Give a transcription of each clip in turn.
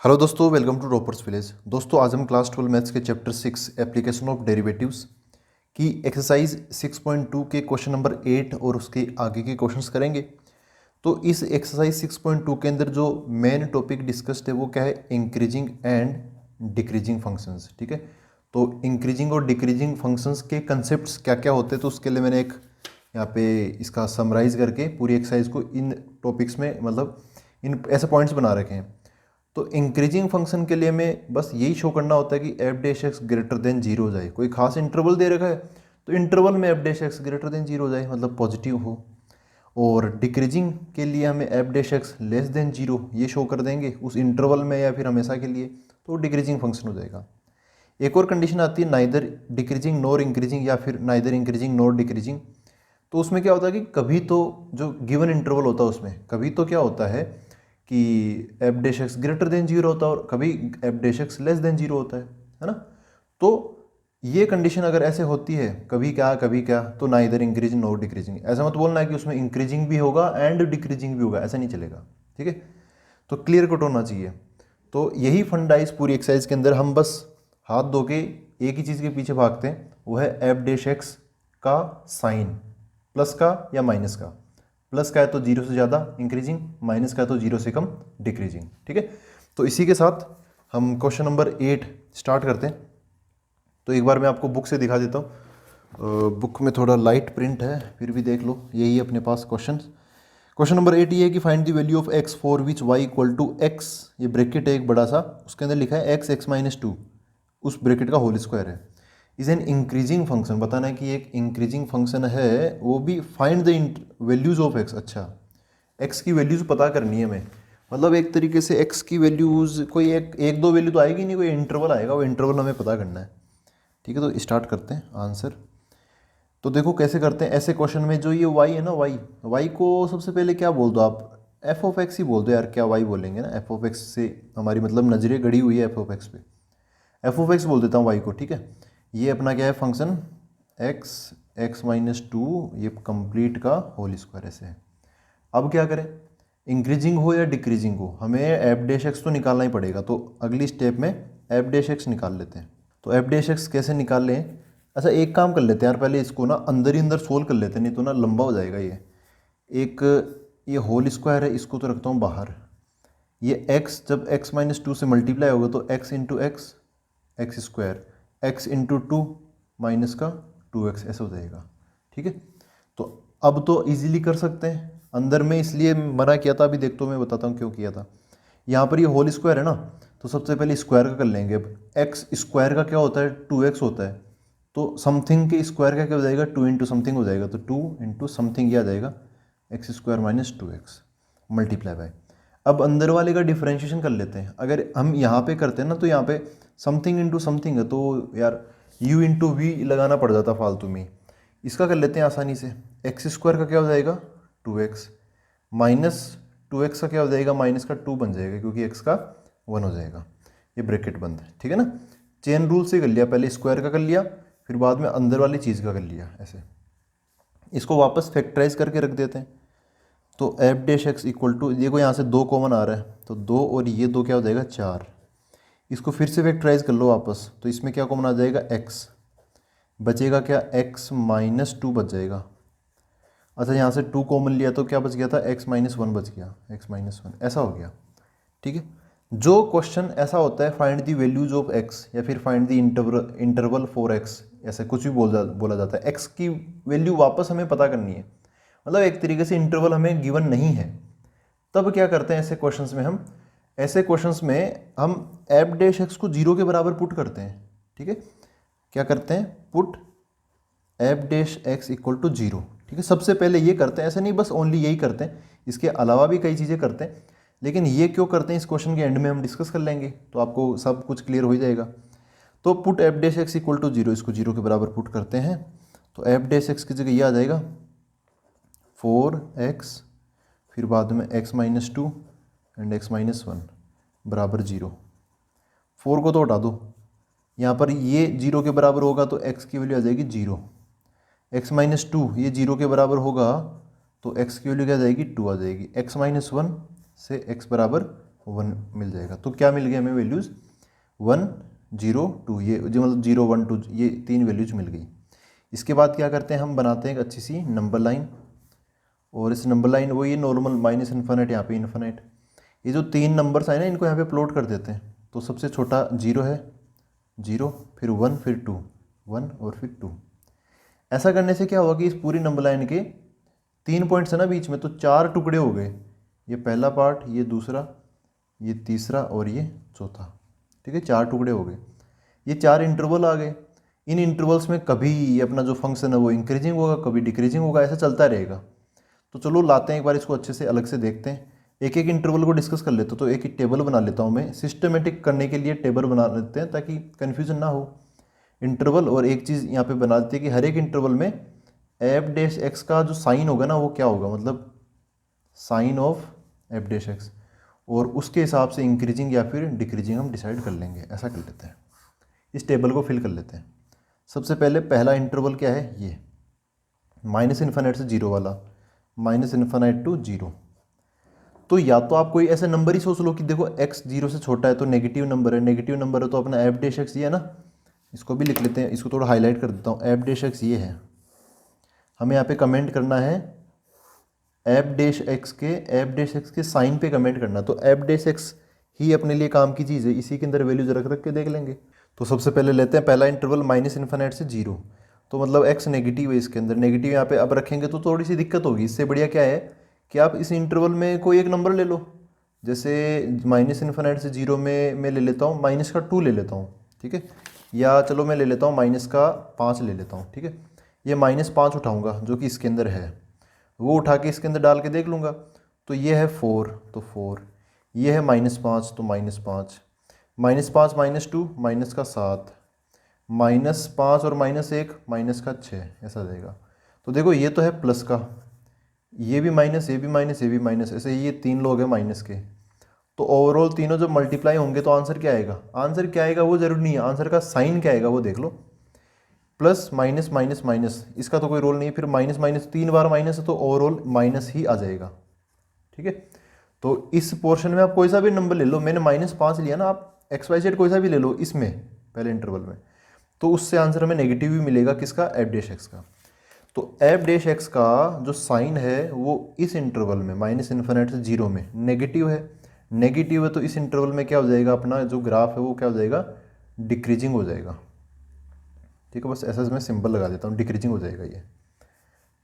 Hello दोस्तों, welcome to toppers village. दोस्तों आज हम क्लास 12 मैथ्स के चैप्टर 6 एप्लीकेशन ऑफ डेरिवेटिव्स की एक्सरसाइज 6.2 के क्वेश्चन नंबर 8 और उसके आगे के क्वेश्चंस करेंगे। तो इस एक्सरसाइज 6.2 के अंदर जो मेन टॉपिक डिस्कस्ड है वो क्या है, इंक्रीजिंग एंड डिक्रीजिंग फंक्शंस। ठीक है, तो इंक्रीजिंग और डिक्रीजिंग फंक्शंस के कंसेप्ट्स क्या क्या होते हैं, तो उसके लिए मैंने एक यहाँ पे इसका समराइज करके पूरी एक्सरसाइज को इन टॉपिक्स में मतलब इन ऐसे पॉइंट्स बना रखे हैं। तो इंक्रीजिंग फंक्शन के लिए हमें बस यही शो करना होता है कि F dash x greater than zero हो जाए। कोई खास इंटरवल दे रखा है तो इंटरवल में F dash x greater than zero हो जाए, मतलब पॉजिटिव हो। और डिक्रीजिंग के लिए हमें F dash x less than zero ये शो कर देंगे उस इंटरवल में या फिर हमेशा के लिए, तो डिक्रीजिंग फंक्शन हो जाएगा। एक और कंडीशन आती है नाइदर डिक्रीजिंग नॉर इंक्रीजिंग या फिर नाइदर इंक्रीजिंग नॉर डिक्रीजिंग। तो उसमें क्या होता है कि कभी तो जो गिवन इंटरवल होता है उसमें कभी तो क्या होता है कि F dash x greater than zero होता है और कभी F dash x less than zero होता है ना। तो ये कंडीशन अगर ऐसे होती है कभी क्या तो ना इधर इंक्रीजिंग नॉर डिक्रीजिंग। ऐसा मत बोलना है कि उसमें इंक्रीजिंग भी होगा एंड डिक्रीजिंग भी होगा, ऐसा नहीं चलेगा। ठीक है, तो क्लियर कट होना चाहिए। तो यही फंडा इस पूरी एक्सरसाइज के अंदर हम बस हाथ धो के एक ही चीज़ के पीछे भागते हैं, वो है एफ डैश एक्स का साइन, प्लस का या माइनस का। प्लस का है तो जीरो से ज़्यादा इंक्रीजिंग, माइनस का है तो जीरो से कम डिक्रीजिंग। ठीक है, तो इसी के साथ हम क्वेश्चन नंबर 8 स्टार्ट करते हैं। तो एक बार मैं आपको बुक से दिखा देता हूँ। बुक में थोड़ा लाइट प्रिंट है, फिर भी देख लो, यही है अपने पास क्वेश्चन। क्वेश्चन नंबर 8 ये है कि find the value of x for which y equal to x, ये ब्रैकेट है एक बड़ा सा, उसके अंदर लिखा है एक्स एक्स माइनस टू, उस ब्रैकेट का होल स्क्वायर है, इज एन इंक्रीजिंग फंक्शन। बताना है कि एक इंक्रीजिंग फंक्शन है, वो भी find the values of x. अच्छा, एक्स की वैल्यूज पता करनी है हमें, मतलब एक तरीके से एक्स की वैल्यूज कोई एक दो वैल्यू तो आएगी नहीं, कोई इंटरवल आएगा, वो इंटरवल हमें पता करना है। ठीक है, तो स्टार्ट करते हैं आंसर। तो देखो कैसे करते हैं ऐसे क्वेश्चन में, जो ये वाई है ना, वाई को सबसे पहले क्या बोल दो आप, एफ ऑफ एक्स ही बोल दो यार, क्या वाई बोलेंगे ना, एफ ऑफ एक्स से हमारी मतलब नजरें गड़ी हुई है एफ ऑफ एक्स पे, एफ ऑफ एक्स बोल देता हूँ वाई को। ठीक है, ये अपना क्या है function x x minus to, ये कंप्लीट का होल स्क्वायर ऐसे है। अब क्या करें, इंक्रीजिंग हो या डिक्रीजिंग हो, हमें एफ डैश एक्स तो निकालना ही पड़ेगा। तो अगली स्टेप में एफ डैश एक्स निकाल लेते हैं। तो एफ डैश एक्स कैसे निकाल लें, अच्छा एक काम कर लेते हैं यार, पहले इसको ना अंदर ही अंदर सोल्व कर लेते हैं, नहीं तो ना लंबा हो जाएगा ये। एक ये होल स्क्वायर है, इसको तो रखता हूँ बाहर। ये x जब x माइनस टू से मल्टीप्लाई होगा तो x into x x square, x into two minus का 2x ऐसा हो जाएगा। ठीक है, तो अब तो इजीली कर सकते हैं अंदर में, इसलिए मना किया था, अभी देख तो मैं बताता हूँ क्यों किया था। यहाँ पर ये होल स्क्वायर है ना, तो सबसे पहले स्क्वायर का कर लेंगे। अब एक्स स्क्वायर का क्या होता है, 2x होता है, तो समथिंग के स्क्वायर का क्या हो जाएगा, 2 इंटू समथिंग हो जाएगा, तो 2 इंटू समथिंग ये आ जाएगा x square minus 2x multiply by. अब अंदर वाले का डिफरेंशिएशन कर लेते हैं। अगर हम यहाँ पे करते हैं ना, तो यहाँ पे समथिंग इंटू समथिंग है, तो यार u इंटू वी लगाना पड़ जाता फालतू में। इसका कर लेते हैं आसानी से, एक्स स्क्वायर का क्या हो जाएगा 2x माइनस 2x का क्या हो जाएगा, माइनस का 2 बन जाएगा, क्योंकि x का 1 हो जाएगा। ये ब्रैकेट बंद है। ठीक है ना, चेन रूल से कर लिया, पहले स्क्वायर का कर लिया, फिर बाद में अंदर वाली चीज़ का कर लिया ऐसे। इसको वापस फैक्टराइज करके रख देते हैं। तो f dash x equal to, देखो यहाँ से 2 कॉमन आ रहा है, तो 2 और ये 2 क्या हो जाएगा 4। इसको फिर से फैक्टराइज कर लो वापस, तो इसमें क्या कॉमन आ जाएगा x, बचेगा क्या x माइनस टू बच जाएगा। अच्छा यहाँ से 2 कॉमन लिया तो क्या बच गया था, x माइनस वन बच गया, x माइनस वन ऐसा हो गया। ठीक है, जो क्वेश्चन ऐसा होता है find the values of x या फिर find the interval for x, ऐसे कुछ भी बोला जाता है, x की वैल्यू वापस हमें पता करनी है, मतलब एक तरीके से इंटरवल हमें गिवन नहीं है। तब क्या करते हैं ऐसे क्वेश्चंस में, हम ऐसे क्वेश्चंस में हम एफ डैश एक्स को जीरो के बराबर पुट करते हैं। ठीक है, क्या करते हैं, put f dash x equal to zero. ठीक है, सबसे पहले ये करते हैं, ऐसे नहीं बस ओनली यही करते हैं, इसके अलावा भी कई चीज़ें करते हैं, लेकिन ये क्यों करते हैं इस क्वेश्चन के एंड में हम डिस्कस कर लेंगे, तो आपको सब कुछ क्लियर हो जाएगा। तो put f dash x equal to zero, इसको जीरो के बराबर पुट करते हैं, तो एफ डैश एक्स की जगह ये आ जाएगा 4x, फिर बाद में x minus two and x minus one बराबर जीरो। 4 को तो हटा दो, यहाँ पर ये जीरो के बराबर होगा तो x की वैल्यू आ जाएगी जीरो। x माइनस टू ये जीरो के बराबर होगा तो x की वैल्यू क्या आ जाएगी 2 आ जाएगी। x माइनस वन से x बराबर 1 मिल जाएगा। तो क्या मिल गया हमें वैल्यूज़ 1 0 2, ये जो मतलब 0 1 2 ये 3 वैल्यूज मिल गई। इसके बाद क्या करते हैं हम, बनाते हैं एक अच्छी सी नंबर लाइन, और इस नंबर लाइन वो ये नॉर्मल माइनस इन्फिनिट, यहाँ पे इन्फिनिट, ये जो 3 नंबर्स आए ना इनको यहाँ पे प्लॉट कर देते हैं। तो सबसे छोटा 0 है, 0 फिर 1 फिर 2, 1 और फिर 2। ऐसा करने से क्या होगा कि इस पूरी नंबर लाइन के 3 पॉइंट्स है ना बीच में, तो 4 टुकड़े हो गए, ये पहला पार्ट, ये दूसरा, ये तीसरा और ये चौथा। ठीक है, 4 टुकड़े हो गए, ये 4 इंटरवल आ गए। इन इंटरवल्स में कभी अपना जो फंक्शन है वो इंक्रीजिंग होगा, कभी डिक्रीजिंग होगा, ऐसा चलता रहेगा। तो चलो लाते हैं एक बार इसको अच्छे से अलग से देखते हैं, एक एक इंटरवल को डिस्कस कर लेते हो। तो एक टेबल बना लेता हूँ मैं, सिस्टमेटिक करने के लिए टेबल बना लेते हैं ताकि कन्फ्यूजन ना हो। इंटरवल, और एक चीज़ यहाँ पे बना देते हैं कि हर एक इंटरवल में एफ डैश एक्स का जो साइन होगा ना वो क्या होगा, मतलब sign of f dash x, और उसके हिसाब से इंक्रीजिंग या फिर डिक्रीजिंग हम डिसाइड कर लेंगे। ऐसा कर लेते हैं, इस टेबल को फिल कर लेते हैं। सबसे पहले पहला इंटरवल क्या है, ये माइनस इन्फिनिट से 0 वाला, माइनस इन्फिनिट टू 0। तो या तो आप कोई ऐसे नंबर ही सोच लो कि देखो x 0 से छोटा है तो नेगेटिव नंबर है, नेगेटिव नंबर है तो अपना एफ डैश एक्स ये है ना, इसको भी लिख लेते हैं, इसको थोड़ा हाईलाइट कर देता हूँ, एफ डैश एक्स ये है। हमें यहाँ पे कमेंट करना है एफ डैश एक्स के साइन पे कमेंट करना। तो एफ डैश एक्स ही अपने लिए काम की चीज़ है, इसी के अंदर वैल्यूज रख रख के देख लेंगे। तो सबसे पहले लेते हैं पहला इंटरवल माइनस इन्फिनिट से 0, तो मतलब x नेगेटिव है, इसके अंदर नेगेटिव यहाँ पे अब रखेंगे तो थोड़ी सी दिक्कत होगी। इससे बढ़िया क्या है कि आप इस इंटरवल में कोई एक नंबर ले लो, जैसे माइनस इन्फिनिट से 0 में मैं ले लेता हूँ माइनस का 2 ले लेता हूँ, ठीक है, या चलो मैं ले लेता हूँ माइनस का 5 ले लेता हूँ, ठीक है। ये -5 उठाऊँगा जो कि इसके अंदर है, वो उठा के इसके अंदर डाल के देख लूँगा। तो ये है 4, तो 4, ये है -5 तो -5, -5 -2 माइनस का 7, -5 और -1 माइनस का 6, ऐसा देगा। तो देखो ये तो है प्लस का, ये भी माइनस, ये भी माइनस, ये भी माइनस, ऐसे ये 3 लोग हैं माइनस के। तो ओवरऑल तीनों जब मल्टीप्लाई होंगे तो आंसर क्या आएगा, आंसर क्या आएगा वो जरूरी नहीं है, आंसर का साइन क्या आएगा वो देख लो। प्लस माइनस माइनस माइनस, इसका तो कोई रोल नहीं है, फिर माइनस माइनस 3 बार माइनस है तो ओवरऑल माइनस ही आ जाएगा, ठीक है। तो इस पोर्शन में आप कोई सा भी नंबर ले लो, मैंने -5 लिया ना, आप XYZ कोई सा भी ले लो इसमें पहले इंटरवल में, तो उससे आंसर हमें नेगेटिव ही मिलेगा, किसका, एफ डैश एक्स का। तो एफ डैश एक्स का जो साइन है वो इस इंटरवल में माइनस इन्फिनिट से 0 में नेगेटिव है, नेगेटिव है तो इस इंटरवल में क्या हो जाएगा, अपना जो ग्राफ है वो क्या हो जाएगा, डिक्रीजिंग हो जाएगा, ठीक है। बस ऐसा मैं सिंबल लगा देता हूँ, डिक्रीजिंग हो जाएगा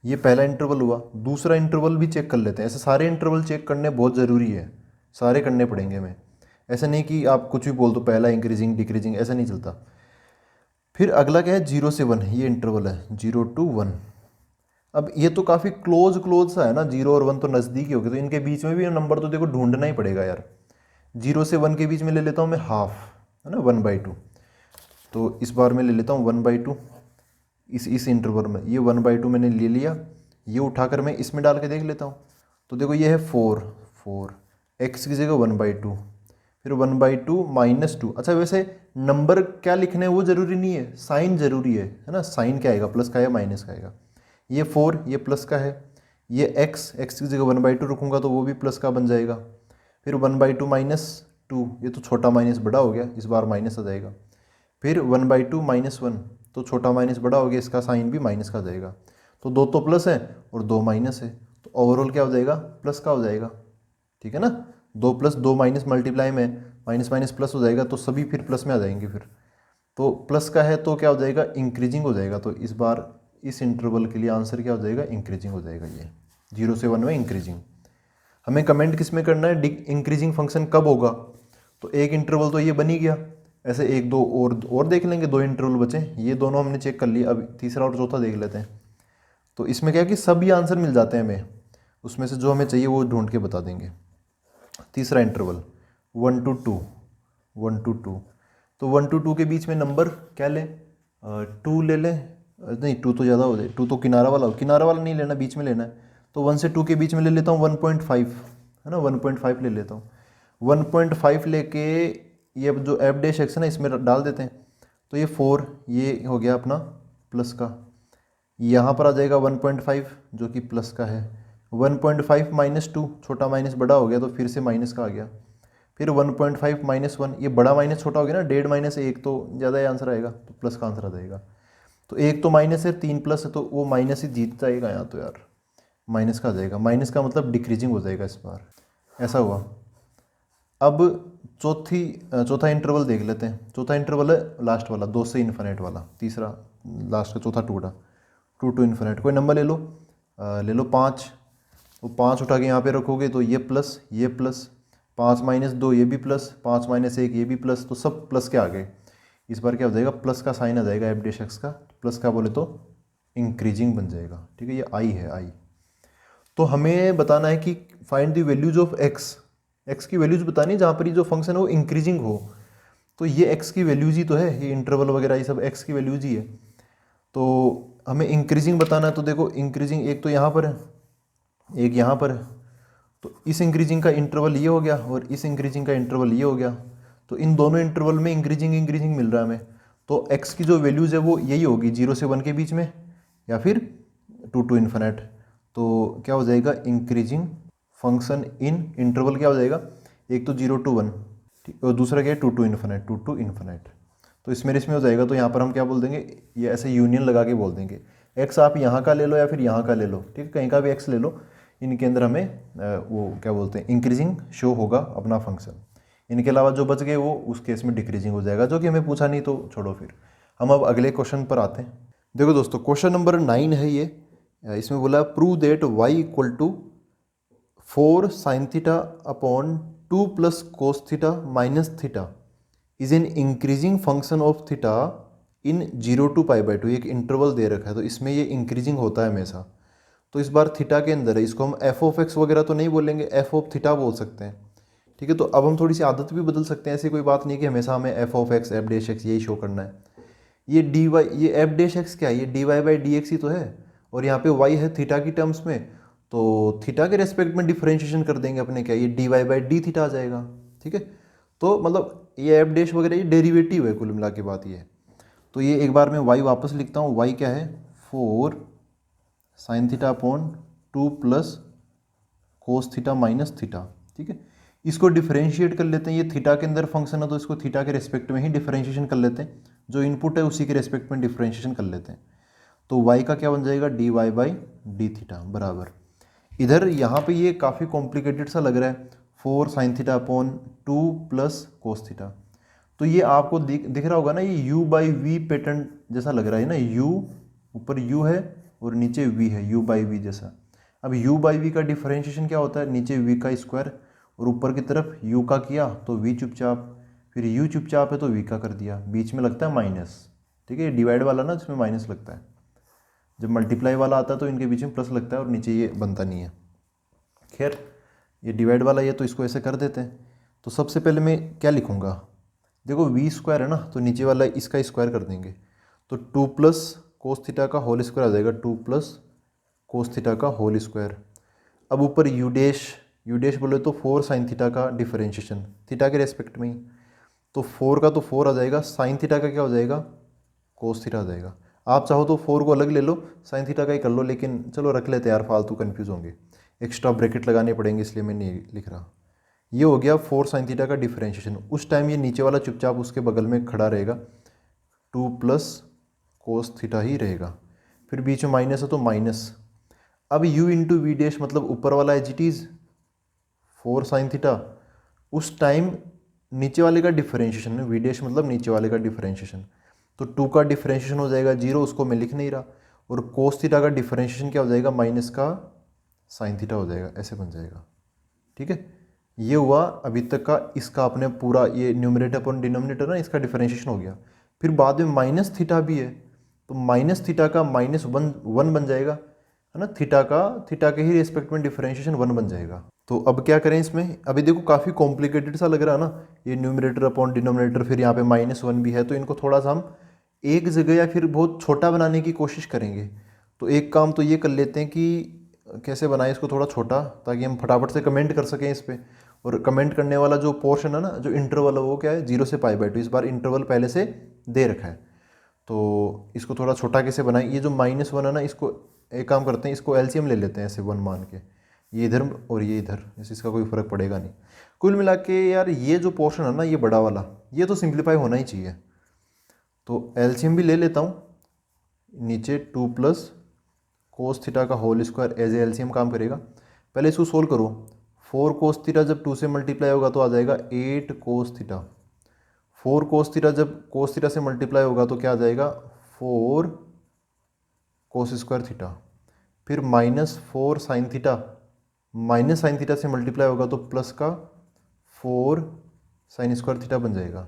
ये पहला इंटरवल हुआ। दूसरा इंटरवल भी चेक कर लेते हैं, ऐसे सारे इंटरवल चेक करने बहुत ज़रूरी है, सारे करने पड़ेंगे हमें, ऐसा नहीं कि आप कुछ भी बोल दो पहला इंक्रीजिंग डिक्रीजिंग, ऐसा नहीं चलता। फिर अगला क्या है, 0 से 1, ये इंटरवल है 0 to 1। अब ये तो काफ़ी क्लोज सा है ना, 0 और 1 तो नज़दीक ही हो गए, तो इनके बीच में भी नंबर तो देखो ढूंढना ही पड़ेगा यार। 0 से 1 के बीच में ले लेता हूँ मैं हाफ, है ना, 1/2। तो इस बार मैं ले लेता हूँ 1/2, इस इंटरवल में ये 1/2 मैंने ले लिया, ये उठाकर मैं इसमें डाल के देख लेता हूँ। तो देखो ये है 4 x की जगह 1/2, फिर 1/2 -2। अच्छा वैसे नंबर क्या लिखने हैं वो ज़रूरी नहीं है, साइन ज़रूरी है ना, साइन क्या आएगा, प्लस का या माइनस का आएगा। ये 4 ये प्लस का है, ये x की जगह 1/2 रखूँगा तो वो भी प्लस का बन जाएगा। फिर 1/2 -2, ये तो छोटा माइनस बड़ा हो गया, इस बार माइनस आ जाएगा। फिर 1/2 -1, तो छोटा माइनस बड़ा हो गया, इसका साइन भी माइनस का जाएगा। तो 2 तो प्लस है और 2 माइनस है, तो ओवरऑल क्या हो जाएगा, प्लस का हो जाएगा, ठीक है ना। 2 + 2 माइनस मल्टीप्लाई में माइनस माइनस प्लस हो जाएगा, तो सभी फिर प्लस में आ जाएंगे। फिर तो प्लस का है तो क्या हो जाएगा, इंक्रीजिंग हो जाएगा। तो इस बार इस इंटरवल के लिए आंसर क्या हो जाएगा, इंक्रीजिंग हो जाएगा। ये 0 से 1 में इंक्रीजिंग। हमें कमेंट किस में करना है, इंक्रीजिंग फंक्शन कब होगा। तो एक इंटरवल तो ये बन ही गया, ऐसे एक दो और देख लेंगे, 2 इंटरवल बचे, ये दोनों हमने चेक कर लिया। अब तीसरा और चौथा देख लेते हैं। तो इसमें क्या है कि सभी आंसर मिल जाते हैं हमें, उसमें से जो हमें चाहिए वो ढूंढ के बता देंगे। तीसरा इंटरवल 1 to 2, 1 to 2, तो 1 to 2 के बीच में नंबर क्या लें, 2 ले लें, नहीं 2 तो ज़्यादा हो जाए, 2 तो किनारा वाला नहीं लेना, बीच में लेना है। तो 1 से 2 के बीच में ले लेता हूँ 1.5, है ना, 1.5 ले लेता हूँ। 1.5 लेके ये जो एफ डैश एक्स है ना इसमें डाल देते हैं। तो ये 4 ये हो गया अपना प्लस का, यहाँ पर आ जाएगा 1.5 जो कि प्लस का है। 1.5 -2, छोटा माइनस बड़ा हो गया तो फिर से माइनस का आ गया। फिर 1.5 -1, ये बड़ा माइनस छोटा हो गया ना, 1.5 माइनस 1 तो ज़्यादा आंसर आएगा, तो प्लस का आंसर आ जाएगा। तो 1 तो माइनस है, 3 प्लस है, तो वो माइनस ही जीत जाएगा यहाँ तो यार, माइनस का आ जाएगा। माइनस का मतलब डिक्रीजिंग हो जाएगा इस बार, ऐसा हुआ। अब चौथा इंटरवल देख लेते हैं। चौथा इंटरवल है लास्ट वाला, 2 से इन्फिनिट वाला, तीसरा लास्ट का चौथा टुकड़ा, 2 to इन्फिनिट। कोई नंबर ले लो, ले लो 5। वो 5 उठा के यहाँ पे रखोगे तो ये प्लस, ये प्लस, 5 - 2 ये भी प्लस, 5 - 1 ये भी प्लस, तो सब प्लस के आ गए। इस बार क्या हो जाएगा, प्लस का साइन आ जाएगा एफ डैश एक्स का, प्लस का बोले तो इंक्रीजिंग बन जाएगा। ठीक है, ये आई है, आई। तो हमें बताना है कि find the values of x, x की वैल्यूज बतानी है जहाँ पर ये जो फंक्शन है वो इंक्रीजिंग हो। तो ये एक्स की वैल्यूज ही तो है, ये इंटरवल वगैरह ये सब एक्स की वैल्यूज ही है। तो हमें इंक्रीजिंग बताना है, तो देखो इंक्रीजिंग एक तो यहाँ पर है, एक यहाँ पर है, तो इस इंक्रीजिंग का इंटरवल ये हो गया और इस इंक्रीजिंग का इंटरवल ये हो गया। तो इन दोनों इंटरवल में इंक्रीजिंग इंक्रीजिंग मिल रहा है हमें। तो एक्स की जो वैल्यूज़ है वो यही होगी, 0 से 1 के बीच में, या फिर 2 to इन्फिनिट। तो क्या हो जाएगा, इंक्रीजिंग फंक्शन इन इंटरवल क्या हो जाएगा, एक तो 0 to 1, ठीक, और दूसरा क्या है 2 to इन्फिनिट, 2 to इन्फिनिट। तो इसमें हो जाएगा। तो यहाँ पर हम क्या बोल देंगे, ये ऐसे यूनियन लगा के बोल देंगे, एक्स आप यहाँ का ले लो या फिर यहाँ का ले लो, ठीक है, कहीं का भी एक्स ले लो, इनके अंदर हमें वो क्या बोलते हैं, इंक्रीजिंग शो होगा अपना फंक्शन। इनके अलावा जो बच गए वो उस केस में डिक्रीजिंग हो जाएगा, जो कि हमें पूछा नहीं, तो छोड़ो। फिर हम अब अगले क्वेश्चन पर आते हैं। देखो दोस्तों, क्वेश्चन नंबर 9 है ये। इसमें बोला prove that y equal to 4 sin theta upon 2 plus cos theta minus theta is an increasing function of theta in 0 to π/2। एक इंटरवल दे रखा है, तो इसमें ये इंक्रीजिंग होता है हमेशा। तो इस बार थीटा के अंदर है, इसको हम एफ ऑफ एक्स वगैरह तो नहीं बोलेंगे, एफ ऑफ थीटा बोल सकते हैं। ठीक है, तो अब हम थोड़ी सी आदत भी बदल सकते हैं, ऐसी कोई बात नहीं कि हमेशा हमें f of x, f dash x यही शो करना है। ये डी वाई, ये एफ डैश एक्स क्या है, ये d y by d x ही तो है, और यहाँ पे वाई है थीटा की टर्म्स में, तो थीटा के रेस्पेक्ट में डिफरेंशिएशन कर देंगे अपने, क्या ये d y by d theta आ जाएगा। ठीक है, तो मतलब ये एफ डैश वगैरह ये डेरिवेटिव है, कुल मिला के बात ये है। तो ये एक बार मैं वाई वापस लिखता हूँ, वाई क्या है 4 sin theta upon 2 plus cos theta minus theta. ठीक है, इसको डिफरेंशिएट कर लेते हैं, ये थीटा के अंदर फंक्शन है तो इसको थीटा के रेस्पेक्ट में ही डिफरेंशिएशन कर लेते हैं, जो इनपुट है उसी के रेस्पेक्ट में डिफरेंशिएशन कर लेते हैं। तो y का क्या बन जाएगा, d y by d theta बराबर। इधर यहाँ पे ये काफ़ी कॉम्प्लिकेटेड सा लग रहा है, 4 sin theta upon 2 plus cos theta. तो ये आपको दिख रहा होगा ना, ये u बाई वी पैटर्न जैसा लग रहा है ना, u ऊपर u है और नीचे v है, u बाई वी जैसा। अब u बाई वी का डिफरेंशिएशन क्या होता है, नीचे v का स्क्वायर और ऊपर की तरफ u का किया तो v चुपचाप, फिर u चुपचाप है तो v का कर दिया, बीच में लगता है माइनस। ठीक है, डिवाइड वाला ना जिसमें माइनस लगता है, जब मल्टीप्लाई वाला आता है तो इनके बीच में प्लस लगता है और नीचे ये बनता नहीं है। खैर, ये डिवाइड वाला ये तो इसको ऐसे कर देते हैं। तो सबसे पहले मैं क्या लिखूँगा, देखो वी स्क्वायर है ना, तो नीचे वाला इसका स्क्वायर कर देंगे, तो 2 प्लस कोस थीटा का होल स्क्वायर आ जाएगा, 2 प्लस कोस थीटा का होल स्क्वायर। अब ऊपर यू डैश बोले तो 4 साइन थीटा का डिफरेंशिएशन थीटा के रेस्पेक्ट में ही, तो 4 का तो 4 आ जाएगा, साइन थीटा का क्या हो जाएगा, कोस थीटा आ जाएगा। आप चाहो तो 4 को अलग ले लो, साइन थीटा का ही कर लो, लेकिन चलो रख लेते यार, फालतू कंफ्यूज होंगे, एक्स्ट्रा ब्रैकेट लगाने पड़ेंगे, इसलिए मैं नहीं लिख रहा। ये हो गया 4 साइन थीटा का डिफरेंशिएशन। उस टाइम ये नीचे वाला चुपचाप उसके बगल में खड़ा रहेगा, 2 प्लस कोस थीटा ही रहेगा, फिर बीच में माइनस है तो माइनस। अब u इंटू वी डैश मतलब ऊपर वाला as it is 4 sine theta, उस टाइम नीचे वाले का डिफरेंशिएशन है, वी डैश मतलब नीचे वाले का डिफरेंशिएशन, तो 2 का डिफरेंशिएशन हो जाएगा 0, उसको मैं लिख नहीं रहा, और कोस थीटा का डिफरेंशिएशन क्या हो जाएगा, माइनस का साइन थीटा हो जाएगा, ऐसे बन जाएगा। ठीक है, ये हुआ अभी तक का इसका अपने पूरा, ये न्यूमरेटर अपॉन डिनोमिनेटर ना, इसका डिफरेंशिएशन हो गया। फिर बाद में माइनस थीटा भी है, तो माइनस थीटा का -1 बन जाएगा, है ना, थीटा के ही रेस्पेक्ट में डिफरेंशिएशन 1 बन जाएगा। तो अब क्या करें इसमें, अभी देखो काफ़ी कॉम्प्लिकेटेड सा लग रहा है ना, ये न्यूमरेटर अपॉन डिनोमिनेटर, फिर यहाँ पे -1 भी है, तो इनको थोड़ा सा हम एक जगह या फिर बहुत छोटा बनाने की कोशिश करेंगे। तो एक काम तो ये कर लेते हैं कि कैसे बनाएं इसको थोड़ा छोटा, ताकि हम फटाफट से कमेंट कर सकें इस पर। और कमेंट करने वाला जो पोर्शन है ना, जो इंटरवल है वो क्या है, 0 से π/2। इस बार इंटरवल पहले से दे रखा है, तो इसको थोड़ा छोटा कैसे बनाएं। ये जो -1 है ना, इसको एक काम करते हैं, इसको एलसीएम ले लेते हैं ऐसे 1 मान के, ये इधर और ये इधर, इसका कोई फ़र्क पड़ेगा नहीं। कुल मिला के यार ये जो पोर्शन है ना, ये बड़ा वाला, ये तो सिंप्लीफाई होना ही चाहिए। तो एलसीएम भी ले लेता हूँ, नीचे 2 प्लस कोस थीटा का whole square as a LCM काम करेगा। पहले इसको सोल्व करो। 4 कोस थीटा जब 2 से मल्टीप्लाई होगा तो आ जाएगा 8 कोस थीटा। 4 कोस थीटा जब कोस थीटा से मल्टीप्लाई होगा तो क्या आ जाएगा 4 कोस स्क्वायर थीटा। फिर -4 sine theta, minus sine theta से मल्टीप्लाई होगा तो प्लस का 4 साइन स्क्वायर थीटा बन जाएगा।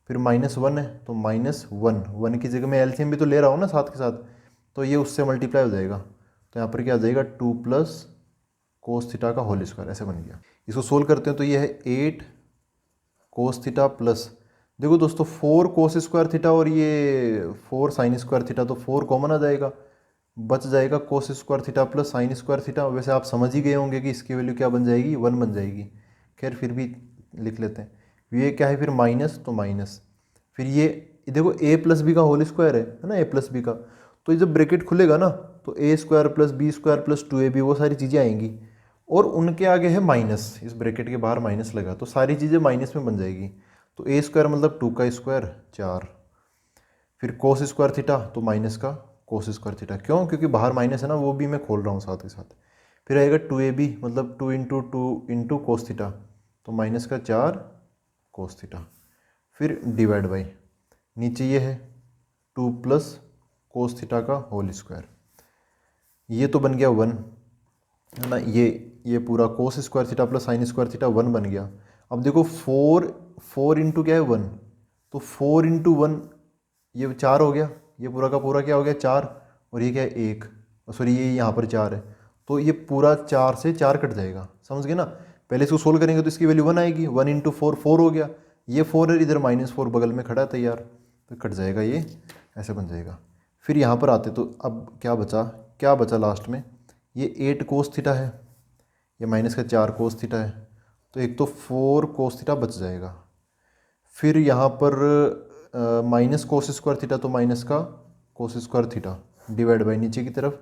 फिर -1 है तो -1 की जगह मैं एलसीएम भी तो ले रहा हूँ ना साथ के साथ, तो ये उससे मल्टीप्लाई हो जाएगा। तो यहाँ पर क्या आ जाएगा 2 प्लस कोस थीटा का होल स्क्वायर, ऐसे बन गया। इसको सोल्व करते हैं तो ये है 8 कोस थीटा प्लस, देखो दोस्तों 4 कोस स्क्वायर थीटा और ये 4 साइन स्क्वायर थीटा, तो 4 कॉमन आ जाएगा, बच जाएगा cos square theta plus sine square theta. वैसे आप समझ ही गए होंगे कि इसकी वैल्यू क्या बन जाएगी, 1 बन जाएगी। खैर फिर भी लिख लेते हैं। ये क्या है फिर माइनस, तो माइनस, फिर ये देखो a प्लस बी का होल स्क्वायर है ना, a प्लस बी का, तो ये जब ब्रैकेट खुलेगा ना तो a square plus b square plus 2ab वो सारी चीज़ें आएंगी, और उनके आगे है माइनस, इस ब्रैकेट के बाहर माइनस लगा तो सारी चीज़ें माइनस में बन जाएगी। तो a स्क्वायर मतलब 2 का स्क्वायर 4, फिर कोस स्क्वायर थीटा तो माइनस का कोस स्क्वायर थीटा, क्यों, क्योंकि बाहर माइनस है ना, वो भी मैं खोल रहा हूँ साथ के साथ। फिर आएगा 2ab मतलब 2 इंटू 2 इंटू कोस थीटा, तो माइनस का 4 कोस थीटा। फिर डिवाइड बाई, नीचे ये है 2 प्लस कोस थीटा का होल स्क्वायर, ये तो बन गया 1 है ना, ये पूरा cos square theta plus sine square theta 1 बन गया। अब देखो 4 इंटू क्या है 1, तो 4 इंटू 1 ये 4 हो गया, ये पूरा का पूरा क्या हो गया 4, और ये क्या है 1, सॉरी ये यहाँ पर 4 है, तो ये पूरा 4 से 4 कट जाएगा, समझ गए ना। पहले इसको सोल्व करेंगे तो इसकी वैल्यू 1 आएगी, 1 इंटू 4 4 हो गया, ये 4 है, इधर -4 बगल में खड़ा है तैयार, तो कट जाएगा, ये ऐसे बन जाएगा। फिर यहाँ पर आते तो अब क्या बचा लास्ट में, ये 8 कोस थीटा है, ये माइनस का 4 कोस थीटा है, तो एक तो 4 कोस थीटा बच जाएगा। फिर यहाँ पर माइनस कोस स्क्वायर थीटा, तो माइनस का cos square theta divide by नीचे की तरफ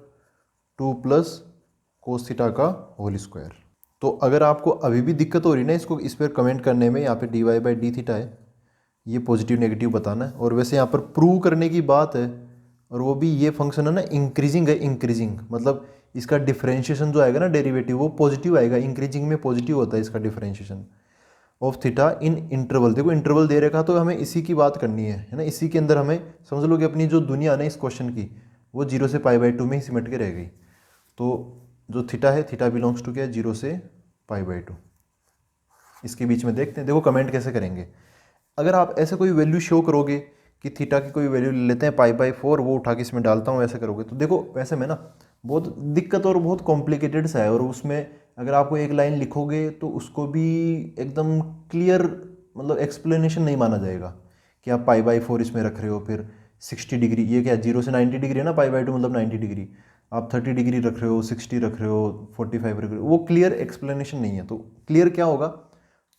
2 प्लस कोस थीटा का होल स्क्वायर। तो अगर आपको अभी भी दिक्कत हो रही है ना इसको इस पर कमेंट करने में, यहाँ पे dy/d थीटा है, ये पॉजिटिव नेगेटिव बताना है। और वैसे यहाँ पर प्रूव करने की बात है, और वो भी ये फंक्शन है ना इंक्रीजिंग है, इंक्रीजिंग मतलब इसका डिफरेंशिएशन जो आएगा ना डेरिवेटिव वो पॉजिटिव आएगा, इंक्रीजिंग में पॉजिटिव होता है इसका differentiation of theta in interval. देखो इंटरवल दे रखा तो हमें इसी की बात करनी है ना, इसी के अंदर हमें समझ लो कि अपनी जो दुनिया है ना इस क्वेश्चन की वो 0 से π/2 में ही सिमट के रह गई। तो जो थीटा है, थीटा बिलोंग्स टू क्या है 0 से π/2, इसके बीच में देखते हैं। देखो कमेंट कैसे करेंगे, अगर आप ऐसे कोई वैल्यू शो करोगे कि थीटा की कोई वैल्यू ले लेते हैं π/4, वो उठा के इसमें डालता हूँ, ऐसे करोगे तो देखो वैसे में ना बहुत दिक्कत और बहुत कॉम्प्लिकेटेड सा है, और उसमें अगर आपको एक लाइन लिखोगे तो उसको भी एकदम क्लियर मतलब एक्सप्लेनेशन नहीं माना जाएगा कि आप π/4 इसमें रख रहे हो, फिर 60 डिग्री, ये क्या 0 से 90 डिग्री है ना, π/2 मतलब 90 डिग्री, आप 30 डिग्री रख रहे हो, 60 रख रहे हो, 45 रख रहे हो, वो क्लियर एक्सप्लेनेशन नहीं है। तो क्लियर क्या होगा,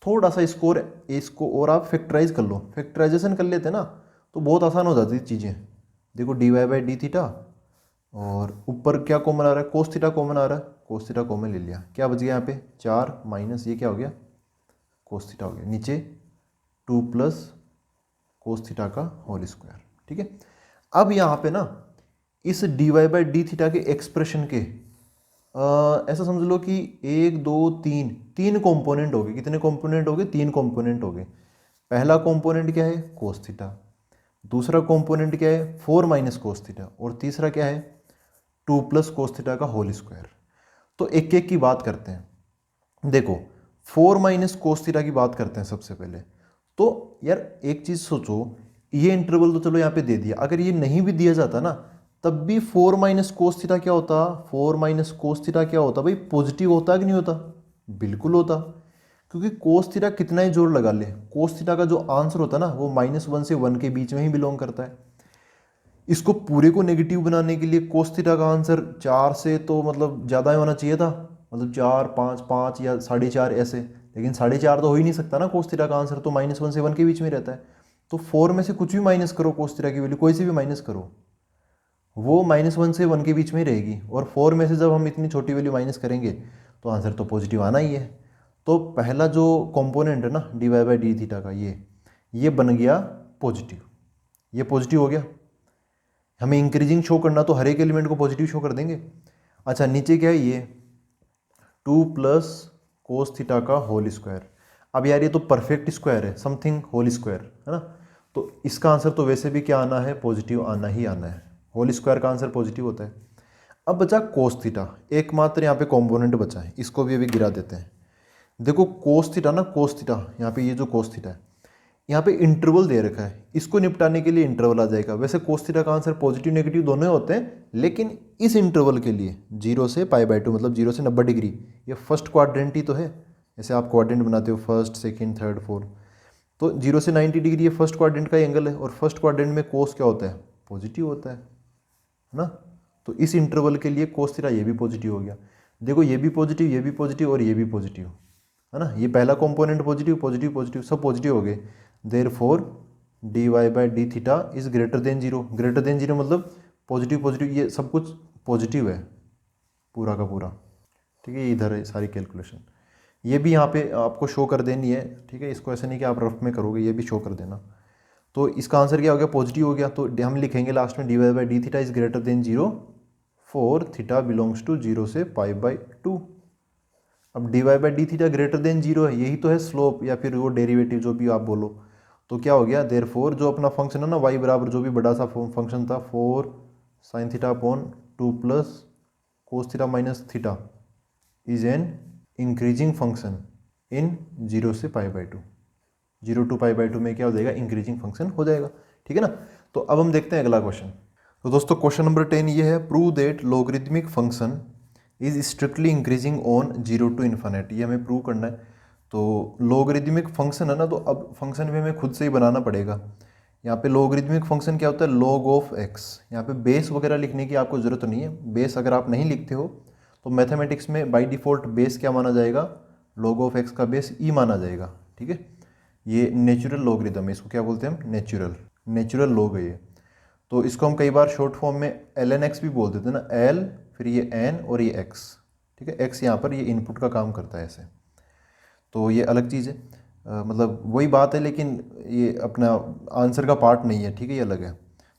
थोड़ा सा इसको और आप फैक्टराइज कर लो, फैक्टराइजेशन कर लेते ना तो बहुत आसान हो जाती चीज़ें। देखो dy/d थीटा, और ऊपर क्या कॉमन आ रहा है, कोस थीटा कॉमन आ रहा है, कोस थीटा कॉमन ले लिया, क्या बच गया यहाँ पे 4 माइनस ये क्या हो गया कोस थीटा हो गया, नीचे 2 प्लस कोस थीटा का होल स्क्वायर। ठीक है, अब यहाँ पे ना इस dy/d थीटा के एक्सप्रेशन के ऐसा समझ लो कि 1 2 3 कंपोनेंट हो गए। कितने कंपोनेंट हो गए, 3 कंपोनेंट हो गए। पहला कंपोनेंट क्या है कोस थीटा, दूसरा कंपोनेंट क्या है 4 माइनस कोस थीटा, और तीसरा क्या है 2 प्लस कोस थीटा का होल स्क्वायर। तो एक एक की बात करते हैं। देखो 4 माइनस कोस थीटा की बात करते हैं सबसे पहले। तो यार एक चीज़ सोचो, ये इंटरवल तो चलो यहाँ पे दे दिया, अगर ये नहीं भी दिया जाता ना तब भी 4 माइनस कोस थीटा क्या होता, 4 माइनस कोस थीटा क्या होता भाई, पॉजिटिव होता कि नहीं होता, बिल्कुल होता, क्योंकि कोस थीटा कितना ही जोर लगा ले, कोस थीटा का जो आंसर होता है ना वो -1 से 1 के बीच में ही बिलोंग करता है। इसको पूरे को नेगेटिव बनाने के लिए कोस थीटा का आंसर 4 से तो मतलब ज़्यादा ही होना चाहिए था, मतलब 4 5 5 या 4.5 ऐसे, लेकिन 4.5 तो हो ही नहीं सकता ना, कोस थीटा का आंसर तो -1 से 1 के बीच में रहता है। तो 4 में से कुछ भी माइनस करो, कोस थीटा की वैल्यू कोई सी भी माइनस करो, वो -1 से 1 के बीच में ही रहेगी, और 4 में से जब हम इतनी छोटी वैल्यू माइनस करेंगे तो आंसर तो पॉजिटिव आना ही है। तो पहला जो कंपोनेंट है ना d y by d theta का, ये बन गया पॉजिटिव, ये पॉजिटिव हो गया। हमें इंक्रीजिंग शो करना तो हर एक एलिमेंट को पॉजिटिव शो कर देंगे। अच्छा नीचे क्या है, ये 2 प्लस कोस थीटा का होल स्क्वायर। अब यार ये तो परफेक्ट स्क्वायर है, समथिंग होल स्क्वायर है ना, तो इसका आंसर तो वैसे भी क्या आना है, पॉजिटिव आना ही आना है। होल स्क्वायर का आंसर पॉजिटिव होता है। अब बचा कोस थीटा, एकमात्र यहाँ पे कंपोनेंट बचा है, इसको भी अभी गिरा देते हैं। देखो कोस थीटा ना, कोस थीटा यहाँ पे, ये जो कोस थीटा है यहाँ पे इंटरवल दे रखा है, इसको निपटाने के लिए इंटरवल आ जाएगा। वैसे कोस थीटा का आंसर पॉजिटिव नेगेटिव दोनों ही होते हैं, लेकिन इस इंटरवल के लिए 0 से π/2 मतलब 0 से 90 डिग्री, ये फर्स्ट क्वाड्रेंट ही तो है। जैसे आप क्वाड्रेंट बनाते हो फर्स्ट सेकंड थर्ड फोर्थ, तो 0 से 90 डिग्री ये फर्स्ट क्वाड्रेंट का एंगल है, और फर्स्ट क्वाड्रेंट में कोस क्या होता है, पॉजिटिव होता है ना। तो इस इंटरवल के लिए कोस थीटा ये भी पॉजिटिव हो गया। देखो ये भी पॉजिटिव, ये भी पॉजिटिव और ये भी पॉजिटिव है ना, ये पहला कंपोनेंट पॉजिटिव पॉजिटिव पॉजिटिव सब पॉजिटिव हो गए। Therefore d y by d theta is greater than zero. Greater than zero मतलब पॉजिटिव पॉजिटिव, ये सब कुछ पॉजिटिव है पूरा का पूरा, ठीक है। इधर है सारी कैलकुलेशन, ये भी यहाँ पे आपको शो कर देनी है, ठीक है। इसको ऐसे नहीं कि आप रफ में करोगे, ये भी शो कर देना। तो इसका आंसर क्या हो गया, पॉजिटिव हो गया। तो हम लिखेंगे लास्ट में d y by d theta is greater than zero for theta belongs to 0 से π/2। अब d y by d theta greater than zero है, यही तो है स्लोप या फिर वो डेरिवेटिव जो भी आप बोलो। तो क्या हो गया, देयरफॉर जो अपना फंक्शन है ना y बराबर जो भी बड़ा सा फंक्शन था 4 sin theta upon 2 plus cos theta minus theta is an increasing function in 0 से π/2। 0 to π/2 में क्या हो जाएगा, इंक्रीजिंग फंक्शन हो जाएगा, ठीक है ना। तो अब हम देखते हैं अगला क्वेश्चन। तो दोस्तों क्वेश्चन नंबर 10 ये है, prove that logarithmic function is strictly increasing on 0 to infinity. ये हमें प्रूव करना है। तो लॉगरिथमिक फंक्शन है ना, तो अब फंक्शन भी हमें खुद से ही बनाना पड़ेगा। यहाँ पे लॉगरिथमिक फंक्शन क्या होता है, log ऑफ x। यहाँ पे बेस वगैरह लिखने की आपको ज़रूरत नहीं है, बेस अगर आप नहीं लिखते हो तो मैथमेटिक्स में बाय डिफ़ॉल्ट बेस क्या माना जाएगा, log ऑफ x का बेस e माना जाएगा, ठीक है। ये नेचुरल लॉगरिथम है, इसको क्या बोलते हैं हम, नेचुरल लॉग है ये। तो इसको हम कई बार शॉर्ट फॉर्म में ln x भी बोल देते हैं ना, l फिर ये n और ये x, ठीक है। x यहाँ पर ये इनपुट का काम करता है ऐसे, तो ये अलग चीज़ है, मतलब वही बात है, लेकिन ये अपना आंसर का पार्ट नहीं है, ठीक है, ये अलग है।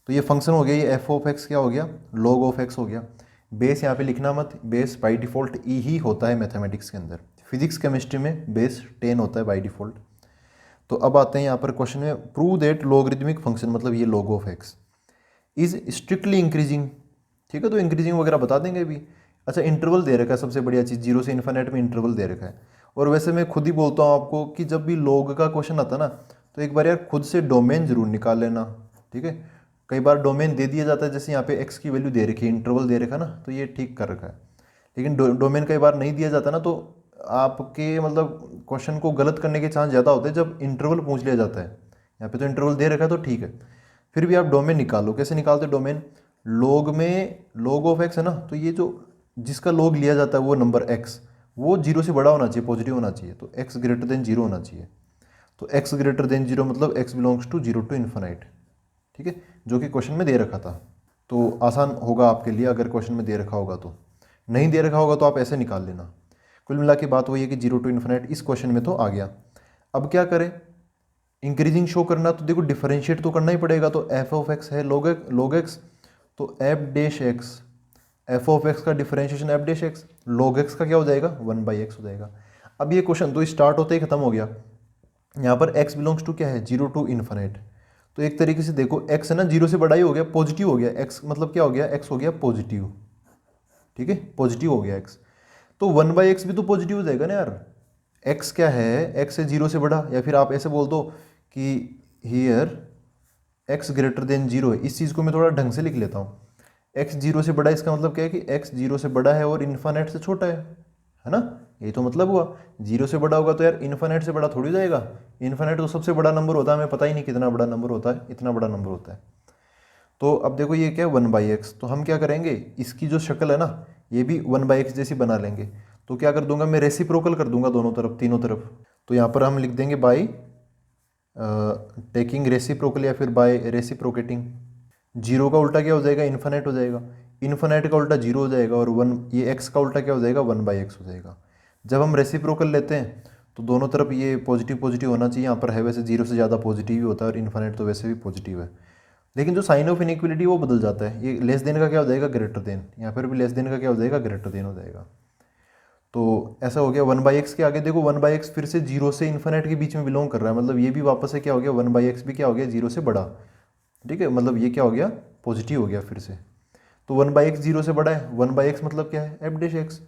तो ये फंक्शन हो गया, ये f ऑफ x क्या हो गया, log ऑफ x हो गया। बेस यहाँ पे लिखना मत, बेस बाय डिफ़ॉल्ट e ही होता है मैथमेटिक्स के अंदर। फिजिक्स केमिस्ट्री में बेस 10 होता है बाय डिफ़ॉल्ट। तो अब आते हैं यहाँ पर क्वेश्चन में, प्रूव दैट लॉगरिथमिक फंक्शन मतलब ये log of x is strictly increasing, ठीक है। तो इंक्रीजिंग वगैरह बता देंगे अभी। अच्छा इंटरवल दे रखा है, सबसे बढ़िया चीज़ 0 से इन्फिनिट में इंटरवल दे रखा है। और वैसे मैं खुद ही बोलता हूँ आपको कि जब भी लॉग का क्वेश्चन आता ना, तो एक बार यार खुद से डोमेन जरूर निकाल लेना, ठीक है। कई बार डोमेन दे दिया जाता है, जैसे यहाँ पे x की वैल्यू दे रखी है, इंटरवल दे रखा है ना, तो ये ठीक कर रखा है। लेकिन डोमेन कई बार नहीं दिया जाता ना, तो आपके मतलब क्वेश्चन को गलत करने के चांस ज़्यादा होते हैं जब इंटरवल पूछ लिया जाता है। यहाँ पे तो इंटरवल दे रखा है तो ठीक है, फिर भी आप डोमेन निकालो। कैसे निकालते डोमेन, लॉग में log ऑफ x है ना, तो ये जो जिसका log लिया जाता है वो नंबर x, वो 0 से बड़ा होना चाहिए, पॉजिटिव होना चाहिए, तो x ग्रेटर देन 0 होना चाहिए। तो x ग्रेटर देन 0 मतलब x belongs to 0 to infinite, ठीक है, जो कि क्वेश्चन में दे रखा था। तो आसान होगा आपके लिए अगर क्वेश्चन में दे रखा होगा, तो नहीं दे रखा होगा तो आप ऐसे निकाल लेना। कुल मिला के बात वही है कि 0 to इन्फिनिट इस क्वेश्चन में तो आ गया। अब क्या करें, इंक्रीजिंग शो करना, तो देखो डिफरेंशिएट तो करना ही पड़ेगा। तो f ऑफ x है log x, तो f dash x, f of x का differentiation f dash x, log x का क्या हो जाएगा 1/x हो जाएगा। अब ये क्वेश्चन तो स्टार्ट होते ही खत्म हो गया। यहाँ पर x बिलोंग्स टू क्या है, 0 to इन्फिनिट। तो एक तरीके से देखो x है ना 0 से बड़ा ही हो गया, पॉजिटिव हो गया x, मतलब क्या हो गया, x हो गया पॉजिटिव, ठीक है, पॉजिटिव हो गया x। तो 1/x भी तो पॉजिटिव हो जाएगा ना यार। x क्या है, x है 0 से बड़ा, या फिर आप ऐसे बोल दो कि हियर x ग्रेटर देन 0 है। इस चीज़ को मैं थोड़ा ढंग से लिख लेता हूँ, x 0 से बड़ा, इसका मतलब क्या है कि x 0 से बड़ा है और इन्फिनिट से छोटा है ना, यही तो मतलब हुआ। 0 से बड़ा होगा तो यार इन्फिनिट से बड़ा थोड़ी हो जाएगा, इन्फिनिट तो सबसे बड़ा नंबर होता है, हमें पता ही नहीं कितना बड़ा नंबर होता है, इतना बड़ा नंबर होता है। तो अब देखो ये क्या है 1/x, तो हम क्या करेंगे, इसकी जो शक्ल है ना ये भी 1/x जैसी बना लेंगे। तो क्या कर दूंगा मैं, रेसिप्रोकल कर दूंगा दोनों तरफ, तीनों तरफ। तो यहाँ पर हम लिख देंगे बाय टेकिंग रेसिप्रोकल या फिर बाय रेसिप्रोकेटिंग। 0 का उल्टा क्या हो जाएगा, इन्फिनिट हो जाएगा, इन्फिनिट का उल्टा 0 हो जाएगा, और 1 ये x का उल्टा क्या हो जाएगा 1/x हो जाएगा। जब हम रेसिप्रोकल लेते हैं तो दोनों तरफ ये पॉजिटिव पॉजिटिव होना चाहिए। यहाँ पर है वैसे 0 से ज़्यादा पॉजिटिव ही होता है और इन्फिनिट तो वैसे भी पॉजिटिव है, लेकिन जो साइन ऑफ इनइक्वलिटी वो बदल जाता है। ये लेस देन का क्या हो जाएगा, ग्रेटर देन। यहाँ पर भी लेस देन का क्या हो जाएगा, ग्रेटर देन हो जाएगा। तो ऐसा हो गया 1/x के आगे देखो 1/x फिर से 0 से इन्फिनिट के बीच में बिलोंग कर रहा है, मतलब ये भी वापस से क्या हो गया, 1/x भी क्या हो गया, 0 से बड़ा। ठीक है, मतलब ये क्या हो गया, पॉजिटिव हो गया फिर से। तो 1/x 0 से बड़ा है, 1/x मतलब क्या है, एफ डैश एक्स।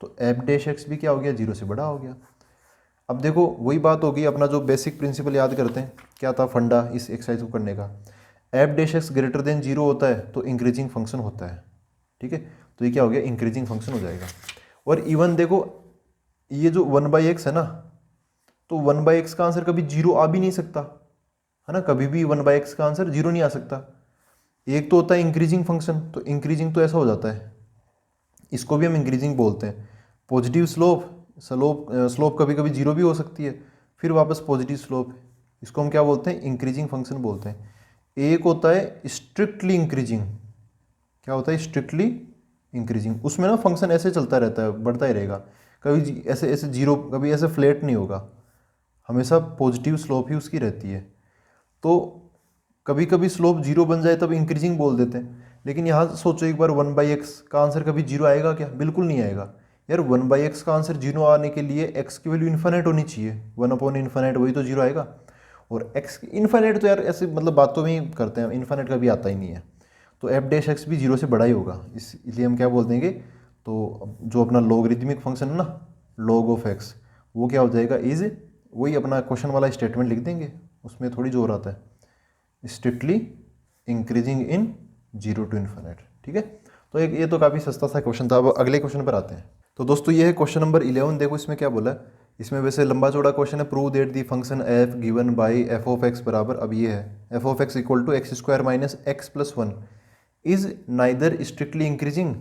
तो एफ डैश एक्स भी क्या हो गया, 0 से बड़ा हो गया। अब देखो वही बात होगी, अपना जो बेसिक प्रिंसिपल याद करते हैं, क्या था फंडा इस एक्सरसाइज को करने का। F dash x greater than 0 होता है तो इंक्रीजिंग फंक्शन होता है। ठीक है, तो ये क्या हो गया, इंक्रीजिंग फंक्शन हो जाएगा। और इवन देखो ये जो 1/x है ना, तो 1/x का आंसर कभी 0 आ भी नहीं सकता है ना, कभी भी 1/x का आंसर 0 नहीं आ सकता। एक तो होता है इंक्रीजिंग फंक्शन, तो इंक्रीजिंग तो ऐसा हो जाता है, इसको भी हम इंक्रीजिंग बोलते हैं। पॉजिटिव स्लोप कभी कभी 0 भी हो सकती है, फिर वापस पॉजिटिव स्लोप, इसको हम क्या बोलते हैं, इंक्रीजिंग फंक्शन बोलते हैं। एक होता है स्ट्रिक्टली इंक्रीजिंग, क्या होता है, स्ट्रिक्टली इंक्रीजिंग, उसमें ना फंक्शन ऐसे चलता रहता है, बढ़ता ही रहेगा, कभी ऐसे ऐसे 0, कभी ऐसे फ्लैट नहीं होगा, हमेशा पॉजिटिव स्लोप ही उसकी रहती है। तो कभी कभी स्लोप 0 बन जाए तब इंक्रीजिंग बोल देते हैं, लेकिन यहाँ सोचो एक बार 1/x का आंसर कभी 0 आएगा क्या, बिल्कुल नहीं आएगा यार। 1/x का आंसर 0 आने के लिए x की वैल्यू इन्फिनिट होनी चाहिए, 1/∞ वही तो 0 आएगा। और x इन्फिनिट तो यार ऐसे मतलब बातों में ही करते हैं, इन्फिनिट कभी आता ही नहीं है। तो एफ डैश एक्स भी 0 से बड़ा ही होगा, इसलिए हम क्या बोल देंगे, तो जो अपना लॉगरिदमिक फंक्शन है ना, log ऑफ x, वो क्या हो जाएगा, इज, वही अपना क्वेश्चन वाला स्टेटमेंट लिख देंगे, उसमें थोड़ी जोर आता है, स्ट्रिक्टली इंक्रीजिंग इन 0 to ∞। ठीक है, तो एक ये तो काफ़ी सस्ता सा क्वेश्चन था। अब अगले क्वेश्चन पर आते हैं। तो दोस्तों ये है क्वेश्चन नंबर 11। देखो इसमें क्या बोला है, इसमें वैसे लंबा चौड़ा क्वेश्चन है। Prove that the function f given by f of x बराबर, अब ये है f of x equal to x² minus x plus 1 is neither strictly increasing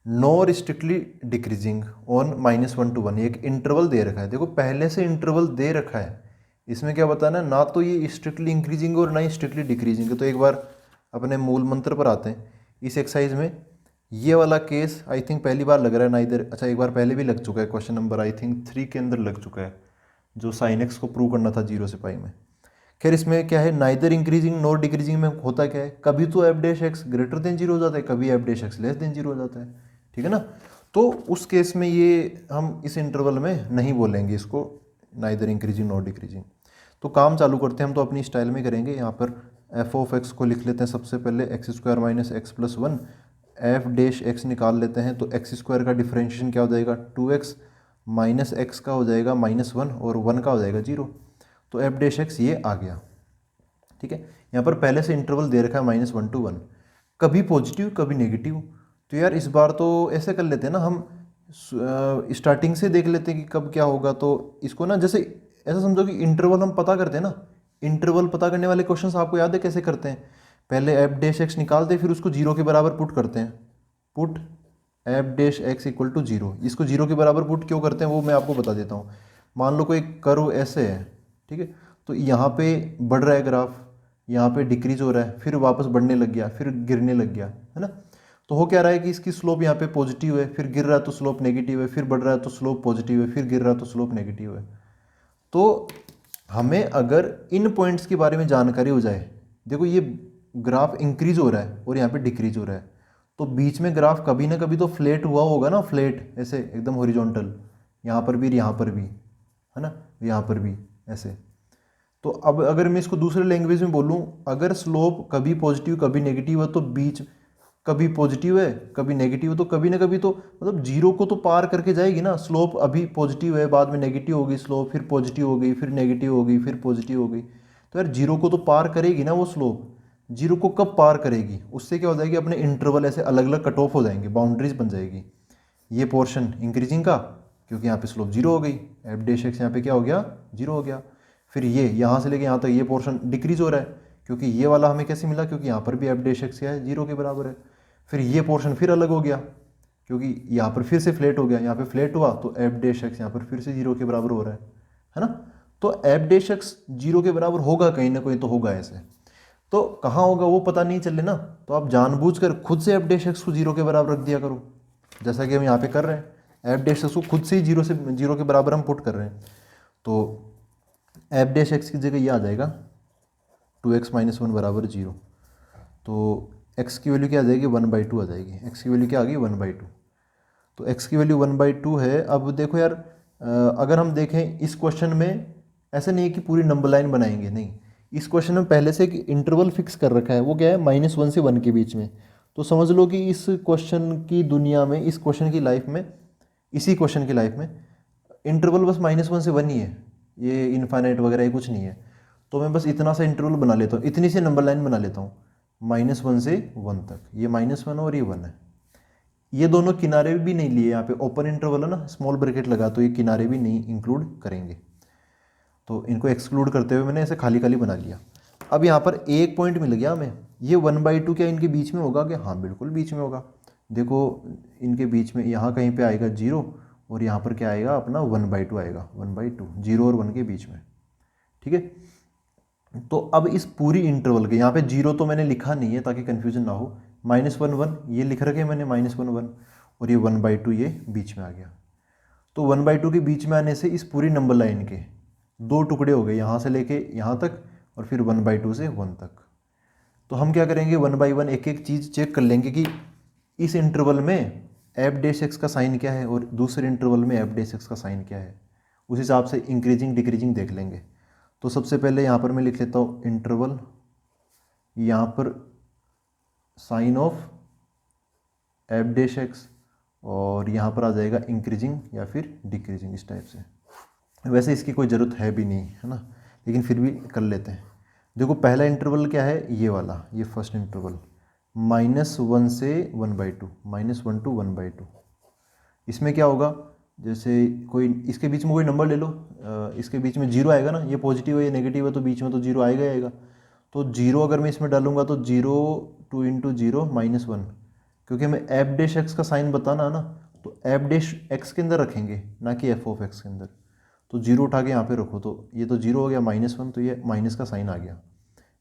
nor strictly decreasing on -1 to 1। एक इंटरवल दे रखा है, देखो पहले से इंटरवल दे रखा है, इसमें क्या बताना है, ना तो ये स्ट्रिक्टली इंक्रीजिंग और ना ही स्ट्रिक्टली डिक्रीजिंग है। तो एक बार अपने मूल मंत्र पर आते हैं। इस एक्सरसाइज में ये वाला केस आई थिंक पहली बार लग रहा है ना इधर, अच्छा एक बार पहले भी लग चुका है, क्वेश्चन नंबर आई थिंक 3 के अंदर लग चुका है, जो साइन एक्स को प्रूव करना था 0 से पाई में। खैर इसमें क्या है, नाइदर इंक्रीजिंग नॉर डिक्रीजिंग में होता क्या है, कभी तो f dash x greater than 0 हो जाता है, कभी F dash x less than 0 हो जाता है। ठीक है ना, तो उस केस में ये हम इस इंटरवल में नहीं बोलेंगे इसको नाइदर इंक्रीजिंग नॉर डिक्रीजिंग। तो काम चालू करते हैं हम, तो अपनी स्टाइल में करेंगे। यहाँ पर एफ ऑफ एक्स को लिख लेते हैं सबसे पहले x² minus x plus 1, F dash x निकाल लेते हैं, तो x² का डिफरेंशिएशन क्या हो जाएगा, 2x माइनस एक्स का हो जाएगा -1 और 1 का हो जाएगा 0। तो एफ डैश एक्स ये आ गया। ठीक है, यहाँ पर पहले से इंटरवल दे रखा है -1 to 1, कभी पॉजिटिव कभी नेगेटिव। तो यार इस बार तो ऐसे कर लेते हैं ना, हम स्टार्टिंग से देख लेते हैं कि कब क्या होगा। तो इसको ना जैसे ऐसा समझो कि इंटरवल हम पता करते हैं ना, इंटरवल पता करने वाले क्वेश्चंस आपको याद है कैसे करते हैं, पहले एफ डैश एक्स निकालते हैं, फिर उसको 0 के बराबर पुट करते हैं, put f dash x equal to 0। इसको 0 के बराबर पुट क्यों करते हैं वो मैं आपको बता देता हूँ। मान लो कोई कर्व ऐसे है, ठीक है, तो यहाँ पे बढ़ रहा है ग्राफ, यहाँ पे डिक्रीज हो रहा है, फिर वापस बढ़ने लग गया, फिर गिरने लग गया, है ना। तो हो क्या रहा है कि इसकी स्लोप यहाँ पे पॉजिटिव है, फिर गिर रहा है तो स्लोप नेगेटिव है, फिर बढ़ रहा है तो स्लोप पॉजिटिव है, फिर गिर रहा है तो स्लोप नेगेटिव है। तो हमें अगर इन पॉइंट्स के बारे में जानकारी हो जाए, देखो ये ग्राफ इंक्रीज हो रहा है और यहाँ पे डिक्रीज हो रहा है, तो बीच में ग्राफ कभी ना कभी तो फ्लैट हुआ होगा ना, फ्लैट ऐसे एकदम हॉरिजॉन्टल, यहाँ पर भी यहाँ पर भी, है ना, यहाँ पर भी ऐसे। तो अब अगर मैं इसको दूसरे लैंग्वेज में बोलूँ, अगर स्लोप कभी पॉजिटिव कभी नेगेटिव है, तो बीच कभी पॉजिटिव है कभी नेगेटिव है, तो कभी ना कभी तो मतलब 0 को तो पार करके जाएगी ना। स्लोप अभी पॉजिटिव है, बाद में नेगेटिव हो गई स्लोप, फिर पॉजिटिव हो गई, फिर नेगेटिव हो गई, फिर पॉजिटिव हो गई, तो यार 0 को तो पार करेगी ना वो स्लोप। 0 को कब पार करेगी, उससे क्या हो जाएगी, अपने इंटरवल ऐसे अलग अलग कट ऑफ हो जाएंगे, बाउंड्रीज बन जाएगी। ये पोर्शन इंक्रीजिंग का, क्योंकि यहाँ पे स्लोप 0 हो गई, एफ डैश एक्स यहाँ पे क्या हो गया, 0 हो गया। फिर ये यहाँ से लेके यहाँ तक ये पोर्शन डिक्रीज हो रहा है, क्योंकि ये वाला हमें कैसे मिला, क्योंकि यहाँ पर भी एफ डैश एक्स क्या है, 0 के बराबर है। फिर ये पोर्शन फिर अलग हो गया, क्योंकि यहाँ पर फिर से फ्लैट हो गया, यहाँ पे फ्लैट हुआ तो एफ डैश एक्स यहाँ पर फिर से 0 के बराबर हो रहा है ना। तो एफ डैश एक्स 0 के बराबर होगा कहीं ना कहीं तो होगा ऐसे, तो कहाँ होगा वो पता नहीं चले ना, तो आप जानबूझकर खुद से एफ डैश एक्स को 0 के बराबर रख दिया करो, जैसा कि हम यहाँ पे कर रहे हैं। एफ डैश एक्स को खुद से ही 0 के बराबर हम पुट कर रहे हैं। तो एफ डैश एक्स की जगह ये आ जाएगा 2x माइनस वन बराबर 0। तो x की वैल्यू क्या आ जाएगी 1/2 आ जाएगी। x की वैल्यू क्या आ गई 1/2। तो x की वैल्यू 1/2 है। अब देखो यार, अगर हम देखें इस क्वेश्चन में ऐसा नहीं है कि पूरी नंबर लाइन बनाएंगे, नहीं, इस क्वेश्चन में पहले से एक इंटरवल फिक्स कर रखा है। वो क्या है -1 से 1 के बीच में। तो समझ लो कि इस क्वेश्चन की दुनिया में, इस क्वेश्चन की लाइफ में, इसी क्वेश्चन की लाइफ में इंटरवल बस -1 से 1 ही है, ये इनफाइनाइट वगैरह ये कुछ नहीं है। तो मैं बस इतना सा इंटरवल बना लेता हूँ, इतनी सी नंबर लाइन बना लेता हूँ -1 से 1 तक। ये -1 और ये 1 है। ये दोनों किनारे भी नहीं लिए, यहाँ पे ओपन इंटरवल है ना, स्मॉल ब्रैकेट लगा, तो ये किनारे भी नहीं इंक्लूड करेंगे। तो इनको एक्सक्लूड करते हुए मैंने ऐसे खाली खाली बना लिया। अब यहाँ पर एक पॉइंट मिल गया हमें, ये 1/2 क्या इनके बीच में होगा क्या? हाँ बिल्कुल बीच में होगा। देखो इनके बीच में यहाँ कहीं पे आएगा 0 और यहाँ पर क्या आएगा अपना 1/2 आएगा, 1/2, 0 और 1 के बीच में। ठीक है, तो अब इस पूरी इंटरवल के यहाँ पे 0 तो मैंने लिखा नहीं है ताकि कन्फ्यूजन ना हो, -1 1 ये लिख रखे मैंने -1 1, और ये 1/2 ये बीच में आ गया। तो 1/2 के बीच में आने से इस पूरी नंबर लाइन के दो टुकड़े हो गए, यहाँ से लेके यहाँ तक और फिर 1/2 से 1 तक। तो हम क्या करेंगे 1 बाई 1 एक एक चीज़ चेक कर लेंगे कि इस इंटरवल में एफ डैश एक्स का साइन क्या है और दूसरे इंटरवल में एफ डैश एक्स का साइन क्या है। उस हिसाब से इंक्रीजिंग डिक्रीजिंग देख लेंगे। तो सबसे पहले यहाँ पर मैं लिख लेता हूँ इंटरवल, यहाँ पर sign of f dash x, और यहाँ पर आ जाएगा इंक्रीजिंग या फिर डिक्रीजिंग, इस टाइप से। वैसे इसकी कोई ज़रूरत है भी नहीं है ना, लेकिन फिर भी कर लेते हैं। देखो पहला इंटरवल क्या है, ये वाला, ये फर्स्ट इंटरवल -1 से 1/2, -1 to 1/2। इसमें क्या होगा, जैसे कोई इसके बीच में कोई नंबर ले लो, इसके बीच में 0 आएगा ना, ये पॉजिटिव है ये नेगेटिव है, तो बीच में तो 0 आएगा ही आएगा। तो 0 अगर मैं इसमें डालूंगा तो 0 2 × 0 -1, क्योंकि हमें एफ डैश एक्स का साइन बताना है ना, तो एफ डैश एक्स के अंदर रखेंगे ना कि एफ ऑफ एक्स के अंदर। तो 0 उठा के यहाँ पे रखो, तो ये तो 0 हो गया, -1, तो ये माइनस का साइन आ गया,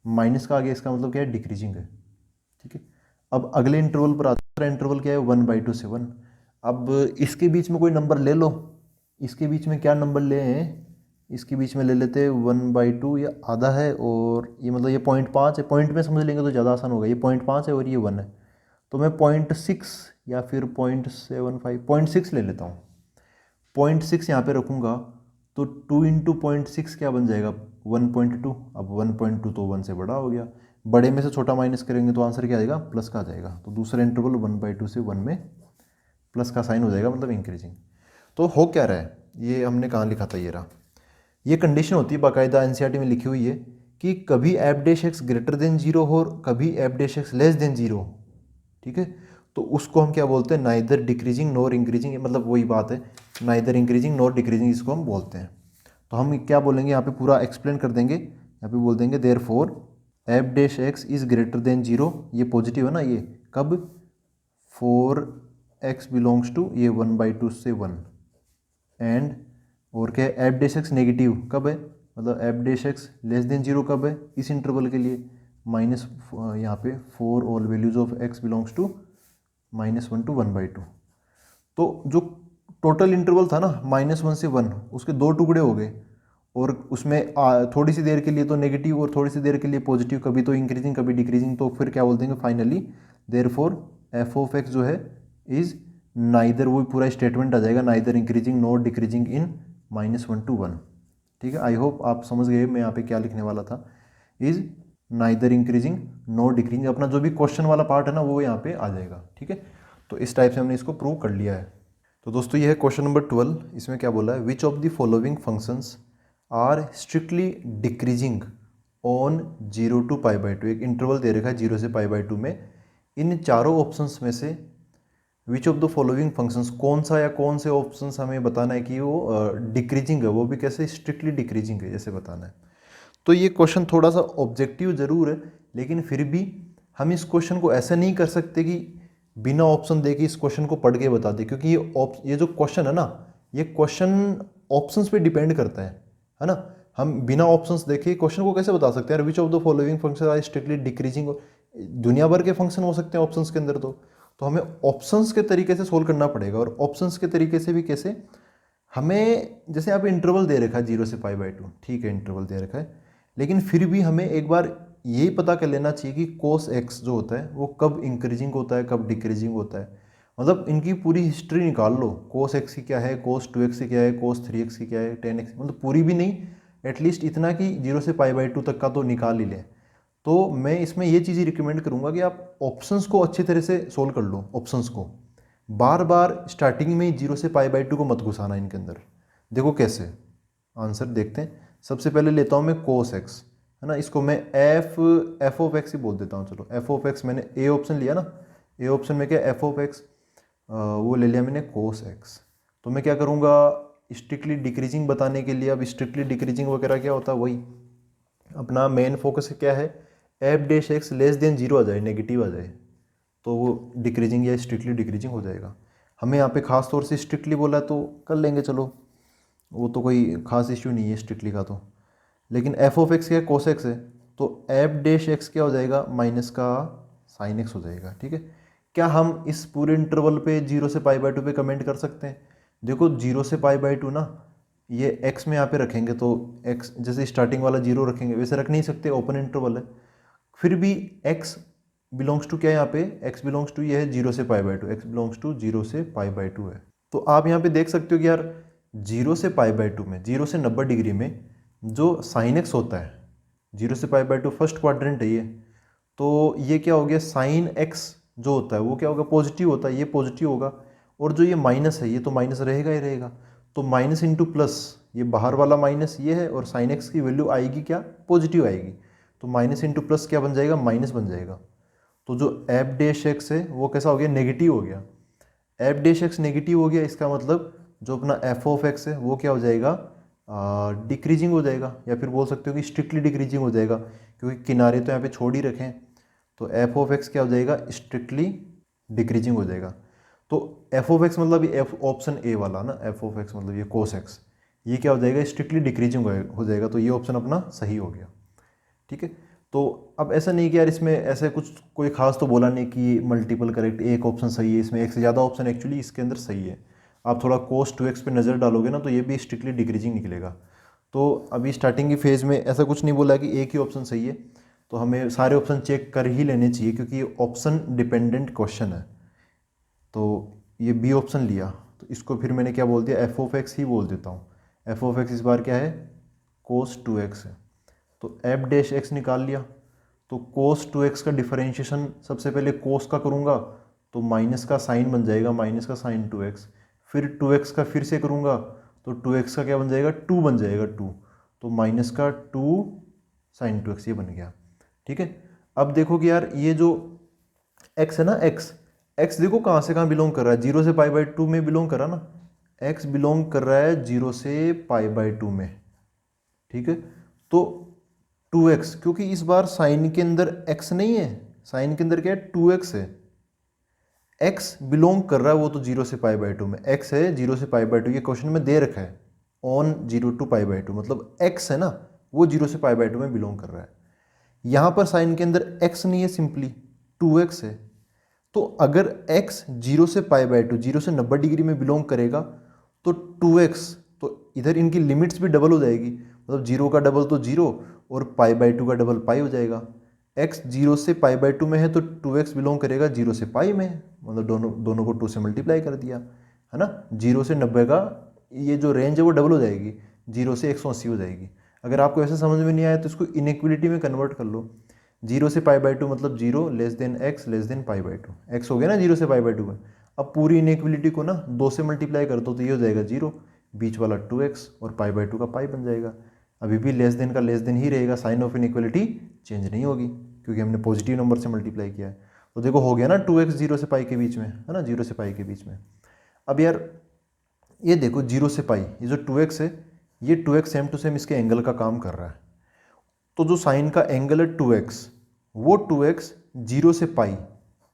माइनस का आ गया, इसका मतलब क्या है डिक्रीजिंग है। ठीक है, अब अगले इंटरवल पर दूसरा इंटरवल क्या है 1/2 से 1। अब इसके बीच में कोई नंबर ले लो, इसके बीच में क्या नंबर ले हैं, इसके बीच में ले लेते हैं 1/2, ये आधा है और ये मतलब ये 0.5 है, पॉइंट में समझ लेंगे तो ज़्यादा आसान होगा। ये 0.5 है और ये 1 है, तो मैं 0.6 या फिर 0.75, 0.6 ले लेता हूँ। 0.6 यहाँ पे रखूँगा तो 2 × 0.6 क्या बन जाएगा 1.2। अब 1.2 तो 1 से बड़ा हो गया, बड़े में से छोटा माइनस करेंगे तो आंसर क्या आएगा प्लस का आ जाएगा। तो दूसरा इंटरवल 1/2 से 1 में प्लस का साइन हो जाएगा, मतलब इंक्रीजिंग। तो हो क्या रहा है, ये हमने कहाँ लिखा था, ये रहा। ये कंडीशन होती है बाकायदा एनसीईआरटी में लिखी हुई है कि कभी F dash x greater than 0 हो और कभी F dash x less than 0 हो। ठीक है, तो उसको हम क्या बोलते हैं, नाइदर डिक्रीजिंग नॉर इंक्रीजिंग, मतलब वही बात है, नाइदर इंक्रीजिंग नॉर डिक्रीजिंग इसको हम बोलते हैं। तो हम क्या बोलेंगे यहाँ पे पूरा एक्सप्लेन कर देंगे, यहाँ पे बोल देंगे therefore F dash x is greater then 0, ये पॉजिटिव है ना, ये कब, फॉर एक्स बिलोंग्स टू ये 1/2 से 1, एंड और क्या है एफ डैश एक्स नेगेटिव कब है, मतलब F dash x less than 0 कब है, इस इंटरवल के लिए, माइनस यहाँ पे for all values of x belongs to -1 to 1/2। तो जो टोटल इंटरवल था ना -1 से 1, उसके दो टुकड़े हो गए, और उसमें थोड़ी सी देर के लिए तो नेगेटिव और थोड़ी सी देर के लिए पॉजिटिव, कभी तो इंक्रीजिंग कभी डिक्रीजिंग। तो फिर क्या बोल देंगे finally therefore F of x जो है इज नाइदर, वो पूरा स्टेटमेंट आ जाएगा, neither increasing nor decreasing in -1 to 1। ठीक है, आई होप आप समझ गए मैं यहाँ पे क्या लिखने वाला था, is neither increasing nor decreasing. अपना जो भी क्वेश्चन वाला पार्ट है ना वो यहाँ पे आ जाएगा। ठीक है, तो इस टाइप से हमने इसको प्रूव कर लिया है। तो दोस्तों ये है क्वेश्चन नंबर 12। इसमें क्या बोला है, which of the following functions are strictly decreasing on 0 to π/2। एक इंटरवल दे रखा है 0 से π/2 में, इन चारों ऑप्शंस में से विच ऑफ द फॉलोइंग फंक्शंस, कौन सा या कौन से ऑप्शंस हमें बताना है कि वो डिक्रीजिंग है, वो भी कैसे स्ट्रिक्टली डिक्रीजिंग है जैसे बताना है। तो ये क्वेश्चन थोड़ा सा ऑब्जेक्टिव ज़रूर है, लेकिन फिर भी हम इस क्वेश्चन को ऐसा नहीं कर सकते कि बिना ऑप्शन दे के इस क्वेश्चन को पढ़ के बता दे, क्योंकि ये जो क्वेश्चन है ना, ये क्वेश्चन ऑप्शंस पे डिपेंड करता है ना। हम बिना ऑप्शंस देखे क्वेश्चन को कैसे बता सकते हैं, which of the following function are strictly decreasing, दुनिया भर के फंक्शन हो सकते हैं ऑप्शंस के अंदर। तो हमें ऑप्शंस के तरीके से सोल्व करना पड़ेगा, और ऑप्शंस के तरीके से भी कैसे, हमें जैसे यहाँ पे इंटरवल दे रखा है 0 से π/2, ठीक है इंटरवल दे रखा है, लेकिन फिर भी हमें एक बार यही पता कर लेना चाहिए कि cos x जो होता है वो कब इंक्रीजिंग होता है कब डिक्रीजिंग होता है। मतलब इनकी पूरी हिस्ट्री निकाल लो, cos x की क्या है, cos 2x की क्या है, cos 3x की क्या है, tan x, मतलब पूरी भी नहीं, एटलीस्ट इतना कि 0 से π/2 तक का तो निकाल ही लें। तो मैं इसमें ये चीज़ रिकमेंड करूँगा कि आप ऑप्शंस को अच्छी तरह से सोल्व कर लो। ऑप्शंस को बार बार स्टार्टिंग में ही 0 से π/2 को मत घुसाना इनके अंदर। देखो कैसे आंसर देखते हैं। सबसे पहले लेता हूँ मैं cos x, है ना, इसको मैं f ऑफ x ही बोल देता हूँ। चलो f ऑफ x, मैंने ए ऑप्शन लिया ना, ए ऑप्शन में क्या f ऑफ x, वो ले लिया मैंने cos x। तो मैं क्या करूँगा, स्ट्रिक्टली डिक्रीजिंग बताने के लिए, अब स्ट्रिक्टली डिक्रीजिंग वगैरह क्या होता है, वही अपना मेन फोकस क्या है, F dash x less than 0 आ जाए, नेगेटिव आ जाए, तो वो डिक्रीजिंग या स्ट्रिक्टली डिक्रीजिंग हो जाएगा। हमें यहाँ पे खास तौर से स्ट्रिक्टली बोला है तो कर लेंगे, चलो वो तो कोई खास इश्यू नहीं है स्ट्रिक्टली का तो। लेकिन एफ ऑफ एक्स क्या है, कोस एक्स है, तो एफ डैश एक्स क्या हो जाएगा, माइनस का साइन एक्स हो जाएगा। ठीक है, क्या हम इस पूरे इंटरवल पे 0 से π/2 पे कमेंट कर सकते हैं? देखो 0 से π/2 ना, ये x में यहाँ पे रखेंगे तो x जैसे स्टार्टिंग वाला 0 रखेंगे वैसे रख नहीं सकते, ओपन इंटरवल है। फिर भी x बिलोंग्स टू क्या है, यहाँ पे x बिलोंग्स टू ये है 0 से π/2, x बिलोंग्स टू 0 से π/2 है। तो आप यहाँ पे देख सकते हो कि यार 0 से π/2 में, 0 से 90 डिग्री में जो साइन x होता है, 0 से π/2 फर्स्ट क्वाड्रेंट है ये, तो ये क्या हो गया, साइन x जो होता है वो क्या होगा, पॉजिटिव होता है, ये पॉजिटिव होगा। और जो ये माइनस है ये तो माइनस रहेगा ही रहेगा, तो माइनस इंटू प्लस, ये बाहर वाला माइनस ये है, और साइन एक्स की वैल्यू आएगी क्या, पॉजिटिव आएगी, तो माइनस इंटू प्लस क्या बन जाएगा, माइनस बन जाएगा। तो जो एफ डैश एक्स है वो कैसा हो गया, नेगेटिव हो गया। एफ डैश एक्स नेगेटिव हो गया, इसका मतलब जो अपना एफ ऑफ एक्स है वो क्या हो जाएगा, डिक्रीजिंग हो जाएगा, या फिर बोल सकते हो कि स्ट्रिक्टली डिक्रीजिंग हो जाएगा, क्योंकि किनारे तो यहाँ पे छोड़ ही रखें। तो एफ ऑफ एक्स क्या हो जाएगा, स्ट्रिक्टली डिक्रीजिंग हो जाएगा। तो एफ ऑफ एक्स मतलब ये एफ ऑप्शन ए वाला ना, एफ ऑफ एक्स मतलब ये कोस एक्स, ये क्या हो जाएगा, स्ट्रिक्टली डिक्रीजिंग हो जाएगा। तो ये ऑप्शन अपना सही हो गया। ठीक है, तो अब ऐसा नहीं कि यार इसमें ऐसे कुछ कोई खास तो बोला नहीं कि मल्टीपल करेक्ट, एक ऑप्शन सही है, इसमें एक से ज़्यादा ऑप्शन एक्चुअली इसके अंदर सही है। आप थोड़ा कोस 2x पे नज़र डालोगे ना तो ये भी स्ट्रिक्टली डिक्रीजिंग निकलेगा। तो अभी स्टार्टिंग की फेज़ में ऐसा कुछ नहीं बोला कि एक ही ऑप्शन सही है, तो हमें सारे ऑप्शन चेक कर ही लेने चाहिए, क्योंकि ये ऑप्शन डिपेंडेंट क्वेश्चन है। तो ये बी ऑप्शन लिया, तो इसको फिर मैंने क्या बोल दिया, एफ ऑफ एक्स ही बोल देता हूँ। एफ ऑफ एक्स इस बार क्या है, कोस 2x है, तो एफ डैश एक्स निकाल लिया। तो कोस 2x का डिफरेंशिएशन सबसे पहले कोस का करूँगा तो माइनस का साइन बन जाएगा, माइनस का साइन 2x, फिर 2x का फिर से करूँगा तो 2x का क्या बन जाएगा, 2 बन जाएगा, 2, तो माइनस का 2 साइन 2x ये बन गया। ठीक है, अब देखो कि यार ये जो x है ना, x देखो कहाँ से कहाँ बिलोंग कर रहा है, 0 से π/2 में बिलोंग कर रहा है ना, x बिलोंग कर रहा है 0 से π/2 में। ठीक है, तो 2x, क्योंकि इस बार साइन के अंदर x नहीं है, साइन के अंदर क्या है, 2x है, x बिलोंग कर रहा है वो तो 0 से π/2 में, x है 0 से π/2, ये क्वेश्चन में दे रखा है ऑन 0 to π/2, मतलब x है ना वो 0 से π/2 में बिलोंग कर रहा है। यहाँ पर साइन के अंदर x नहीं है, सिंपली 2x है। तो अगर x 0 से π/2, 0 से 90 डिग्री में बिलोंग करेगा तो 2x, तो इधर इनकी लिमिट्स भी डबल हो जाएगी, मतलब 0 का डबल तो 0 और π/2 का डबल पाई हो जाएगा। x 0 से π/2 में है तो 2x बिलोंग करेगा 0 से पाई में, मतलब दोनों को 2 से मल्टीप्लाई कर दिया, है ना। 0 से 90 का ये जो रेंज है वो डबल हो जाएगी, 0 से 180 हो जाएगी। अगर आपको ऐसे समझ में नहीं आया तो इसको इनइक्वलिटी में कन्वर्ट कर लो। 0 से π/2 मतलब 0 less than x less than π/2, x हो गया ना 0 से π/2 में। अब पूरी इनइक्वलिटी को ना 2 से मल्टीप्लाई कर दो तो ये हो जाएगा 0, बीच वाला 2x और π/2 का पाई बन जाएगा। अभी भी लेस देन का लेस देन ही रहेगा, साइन ऑफ इनइक्वलिटी चेंज नहीं होगी क्योंकि हमने पॉजिटिव नंबर से मल्टीप्लाई किया है। तो देखो हो गया ना 2x 0 से पाई के बीच में, है ना, 0 से पाई के बीच में। अब यार ये देखो 0 से पाई, ये जो 2x है ये 2x सेम टू सेम इसके एंगल का काम कर रहा है। तो जो साइन का एंगल है 2x, वो 2x 0 से पाई,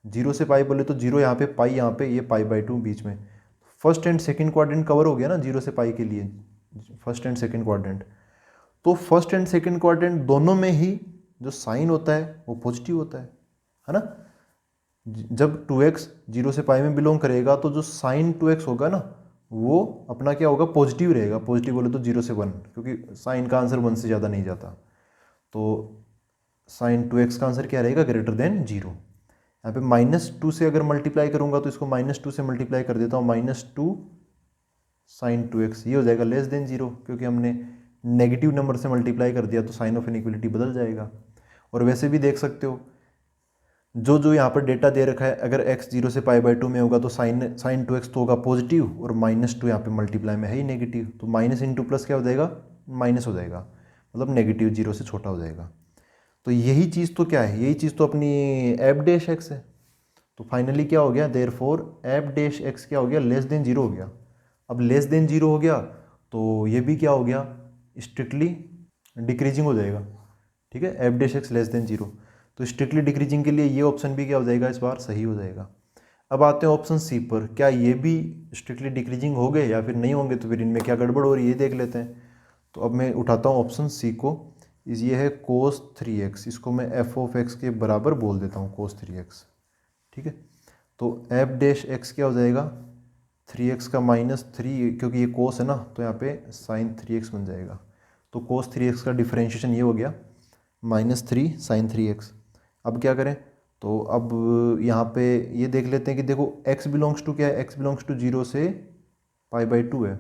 0 से पाई बोले तो 0 यहाँ पे, पाई यहाँ पे, ये π/2 बीच में। First and second quadrant cover हो गया ना 0 से पाई के लिए, फर्स्ट एंड सेकंड क्वाड्रेंट। तो फर्स्ट एंड सेकंड क्वाड्रेंट दोनों में ही जो साइन होता है वो पॉजिटिव होता है ना। जब 2x 0 से पाई में बिलोंग करेगा तो जो साइन 2x होगा ना वो अपना क्या होगा, पॉजिटिव रहेगा। पॉजिटिव बोले तो 0 से 1, क्योंकि साइन का आंसर 1 से ज़्यादा नहीं जाता। तो साइन 2x का आंसर क्या रहेगा, ग्रेटर देन 0। यहाँ पे -2 से अगर मल्टीप्लाई करूँगा तो इसको -2 से मल्टीप्लाई कर देता हूँ, -2 साइन 2x, ये हो जाएगा लेस देन 0, क्योंकि हमने नेगेटिव नंबर से मल्टीप्लाई कर दिया तो साइन ऑफ इनइक्वलिटी बदल जाएगा। और वैसे भी देख सकते हो जो जो यहाँ पर डेटा दे रखा है, अगर x 0 से π/2 में होगा तो साइन 2x तो होगा पॉजिटिव, और -2 यहाँ पे मल्टीप्लाई में है ही नेगेटिव, तो माइनस इंटू प्लस क्या हो जाएगा, माइनस हो जाएगा, मतलब नेगेटिव 0 से छोटा हो जाएगा। तो यही चीज़ तो क्या है, यही चीज़ तो अपनी एफ डैश एक्स है। तो फाइनली क्या हो गया, देयरफॉर एफ डैश एक्स क्या हो गया, लेस देन 0 हो गया। अब लेस देन 0 हो गया तो ये भी क्या हो गया, स्ट्रिक्टली डिक्रीजिंग हो जाएगा। ठीक है, F dash x less than 0, तो स्ट्रिक्टली डिक्रीजिंग के लिए ये ऑप्शन भी क्या हो जाएगा, इस बार सही हो जाएगा। अब आते हैं ऑप्शन सी पर, क्या ये भी स्ट्रिक्टली डिक्रीजिंग हो गए या फिर नहीं होंगे, तो फिर इनमें क्या गड़बड़ हो रही है ये देख लेते हैं। तो अब मैं उठाता हूँ ऑप्शन सी को, ये है cos 3x, इसको मैं f ऑफ x के बराबर बोल देता हूँ cos 3x। ठीक है, तो f डैश x क्या हो जाएगा, 3x का -3, क्योंकि ये cos है ना तो यहाँ पे sin 3x बन जाएगा। तो cos 3x का डिफरेंशिएशन ये हो गया -3 sin 3x। अब क्या करें, तो अब यहाँ पे ये देख लेते हैं कि देखो x बिलोंग्स टू क्या है, x बिलोंग्स टू 0 से π/2 है।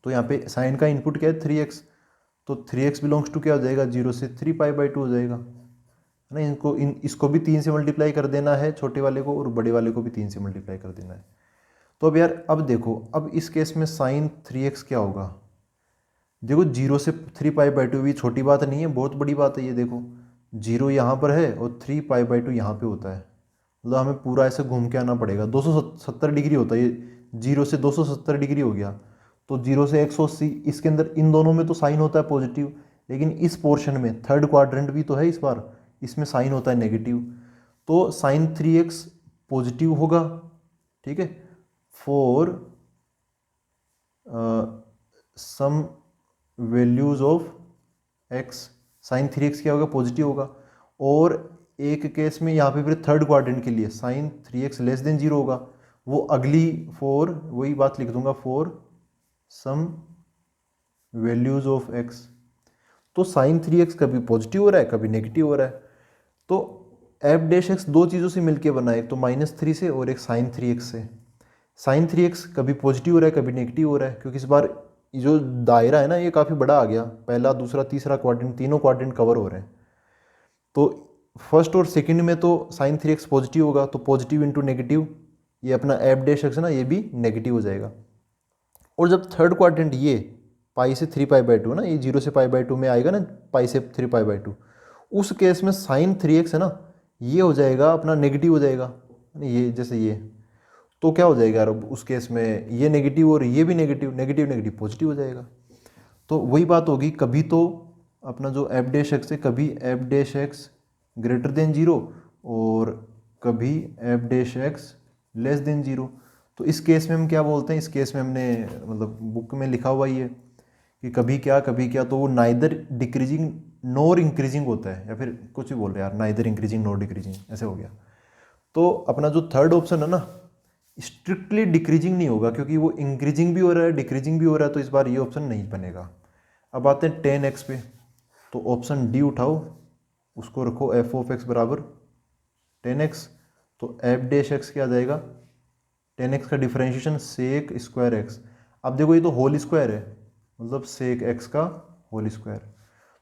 तो यहाँ पे साइन का इनपुट क्या है 3x, तो 3x बिलोंग्स टू क्या हो जाएगा, 0 से 3 π/2 हो जाएगा, है ना। इसको भी 3 से मल्टीप्लाई कर देना है छोटे वाले को, और बड़े वाले को भी 3 से मल्टीप्लाई कर देना है। तो अब यार अब देखो, अब इस केस में साइन 3x क्या होगा, देखो 0 से 3 π/2 भी छोटी बात नहीं है, बहुत बड़ी बात है। ये देखो 0 यहाँ पर है और 3 π/2 यहाँ पे होता है, मतलब हमें पूरा ऐसे घूम के आना पड़ेगा। 270 डिग्री होता है ये, 0 से 270 डिग्री हो गया, तो 0 से 180, इसके अंदर इन दोनों में तो साइन होता है पॉजिटिव, लेकिन इस पोर्शन में थर्ड क्वाड्रेंट भी तो है इस बार, इसमें साइन होता है नेगेटिव। तो साइन 3x पॉजिटिव होगा। ठीक है, for some values of x, sine 3x क्या होगा, पॉजिटिव होगा। और एक केस में यहाँ पे फिर थर्ड क्वाड्रेंट के लिए साइन 3x लेस देन 0 होगा, वो अगली फॉर वही बात लिख दूंगा, for some values of x। तो साइन 3x कभी पॉजिटिव हो रहा है कभी नेगेटिव हो रहा है। तो एफ डैश एक्स दो चीज़ों से मिलके बना है, एक तो -3 से और एक साइन 3x से। साइन 3x कभी पॉजिटिव हो रहा है कभी नेगेटिव हो रहा है, क्योंकि इस बार जो दायरा है ना ये काफ़ी बड़ा आ गया, पहला दूसरा तीसरा क्वाड्रेंट, तीनों क्वाड्रेंट कवर हो रहे हैं। तो फर्स्ट और सेकंड में तो साइन 3x पॉजिटिव होगा, तो पॉजिटिव इंटू नेगेटिव, ये अपना एफ डैश एक्स है ना ये भी नेगेटिव हो जाएगा। और जब थर्ड क्वाड्रेंट ये पाई से 3 π/2 ना, ये 0 से π/2 में आएगा ना, पाई से 3 π/2, उस केस में साइन 3x है ना ये हो जाएगा अपना नेगेटिव हो जाएगा, ये जैसे ये। तो क्या हो जाएगा यार, अब उस केस में ये नेगेटिव और ये भी नेगेटिव, नेगेटिव नेगेटिव पॉजिटिव हो जाएगा। तो वही बात होगी, कभी तो अपना जो एफ डैश एक्स है, कभी F dash x greater than 0 और कभी F dash x less than 0। तो इस केस में हम क्या बोलते हैं, इस केस में हमने मतलब बुक में लिखा हुआ ही है कि कभी क्या कभी क्या, तो वो नाइदर डिक्रीजिंग नॉर इंक्रीजिंग होता है, या फिर कुछ भी बोल रहे हैं यार, नाइदर इंक्रीजिंग नॉर डिक्रीजिंग ऐसे हो गया। तो अपना जो थर्ड ऑप्शन है ना स्ट्रिक्टली डिक्रीजिंग नहीं होगा, क्योंकि वो इंक्रीजिंग भी हो रहा है डिक्रीजिंग भी हो रहा है, तो इस बार ये ऑप्शन नहीं बनेगा। अब आते हैं 10x पे, तो ऑप्शन डी उठाओ, उसको रखो एफ ऑफ एक्स बराबर 10x, तो एफ डैश एक्स क्या आ जाएगा, 10x का डिफरेंशिएशन सेक स्क्वायर एक्स। अब देखो ये तो होल स्क्वायर है, मतलब सेक एक्स का होल स्क्वायर।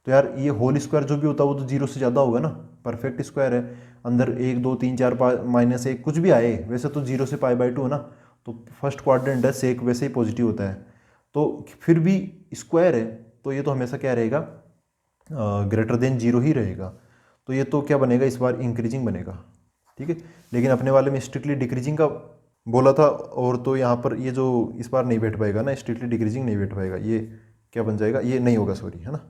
तो यार ये होल स्क्वायर जो भी होता है वो तो 0 से ज़्यादा होगा ना, परफेक्ट स्क्वायर है, अंदर 1 2 3 4 -1 कुछ भी आए, वैसे तो 0 से π/2 है ना, तो फर्स्ट क्वाड्रेंट है, सेक वैसे ही पॉजिटिव होता है, तो फिर भी स्क्वायर है, तो ये तो हमेशा क्या रहेगा, ग्रेटर देन 0 ही रहेगा। तो ये तो क्या बनेगा, इस बार इंक्रीजिंग बनेगा। ठीक है, लेकिन अपने वाले में स्ट्रिक्टली डिक्रीजिंग का बोला था, और तो यहाँ पर ये जो इस बार नहीं बैठ पाएगा ना, स्ट्रिक्टली डिक्रीजिंग नहीं बैठ पाएगा, ये क्या बन जाएगा, ये नहीं होगा, सॉरी, है ना,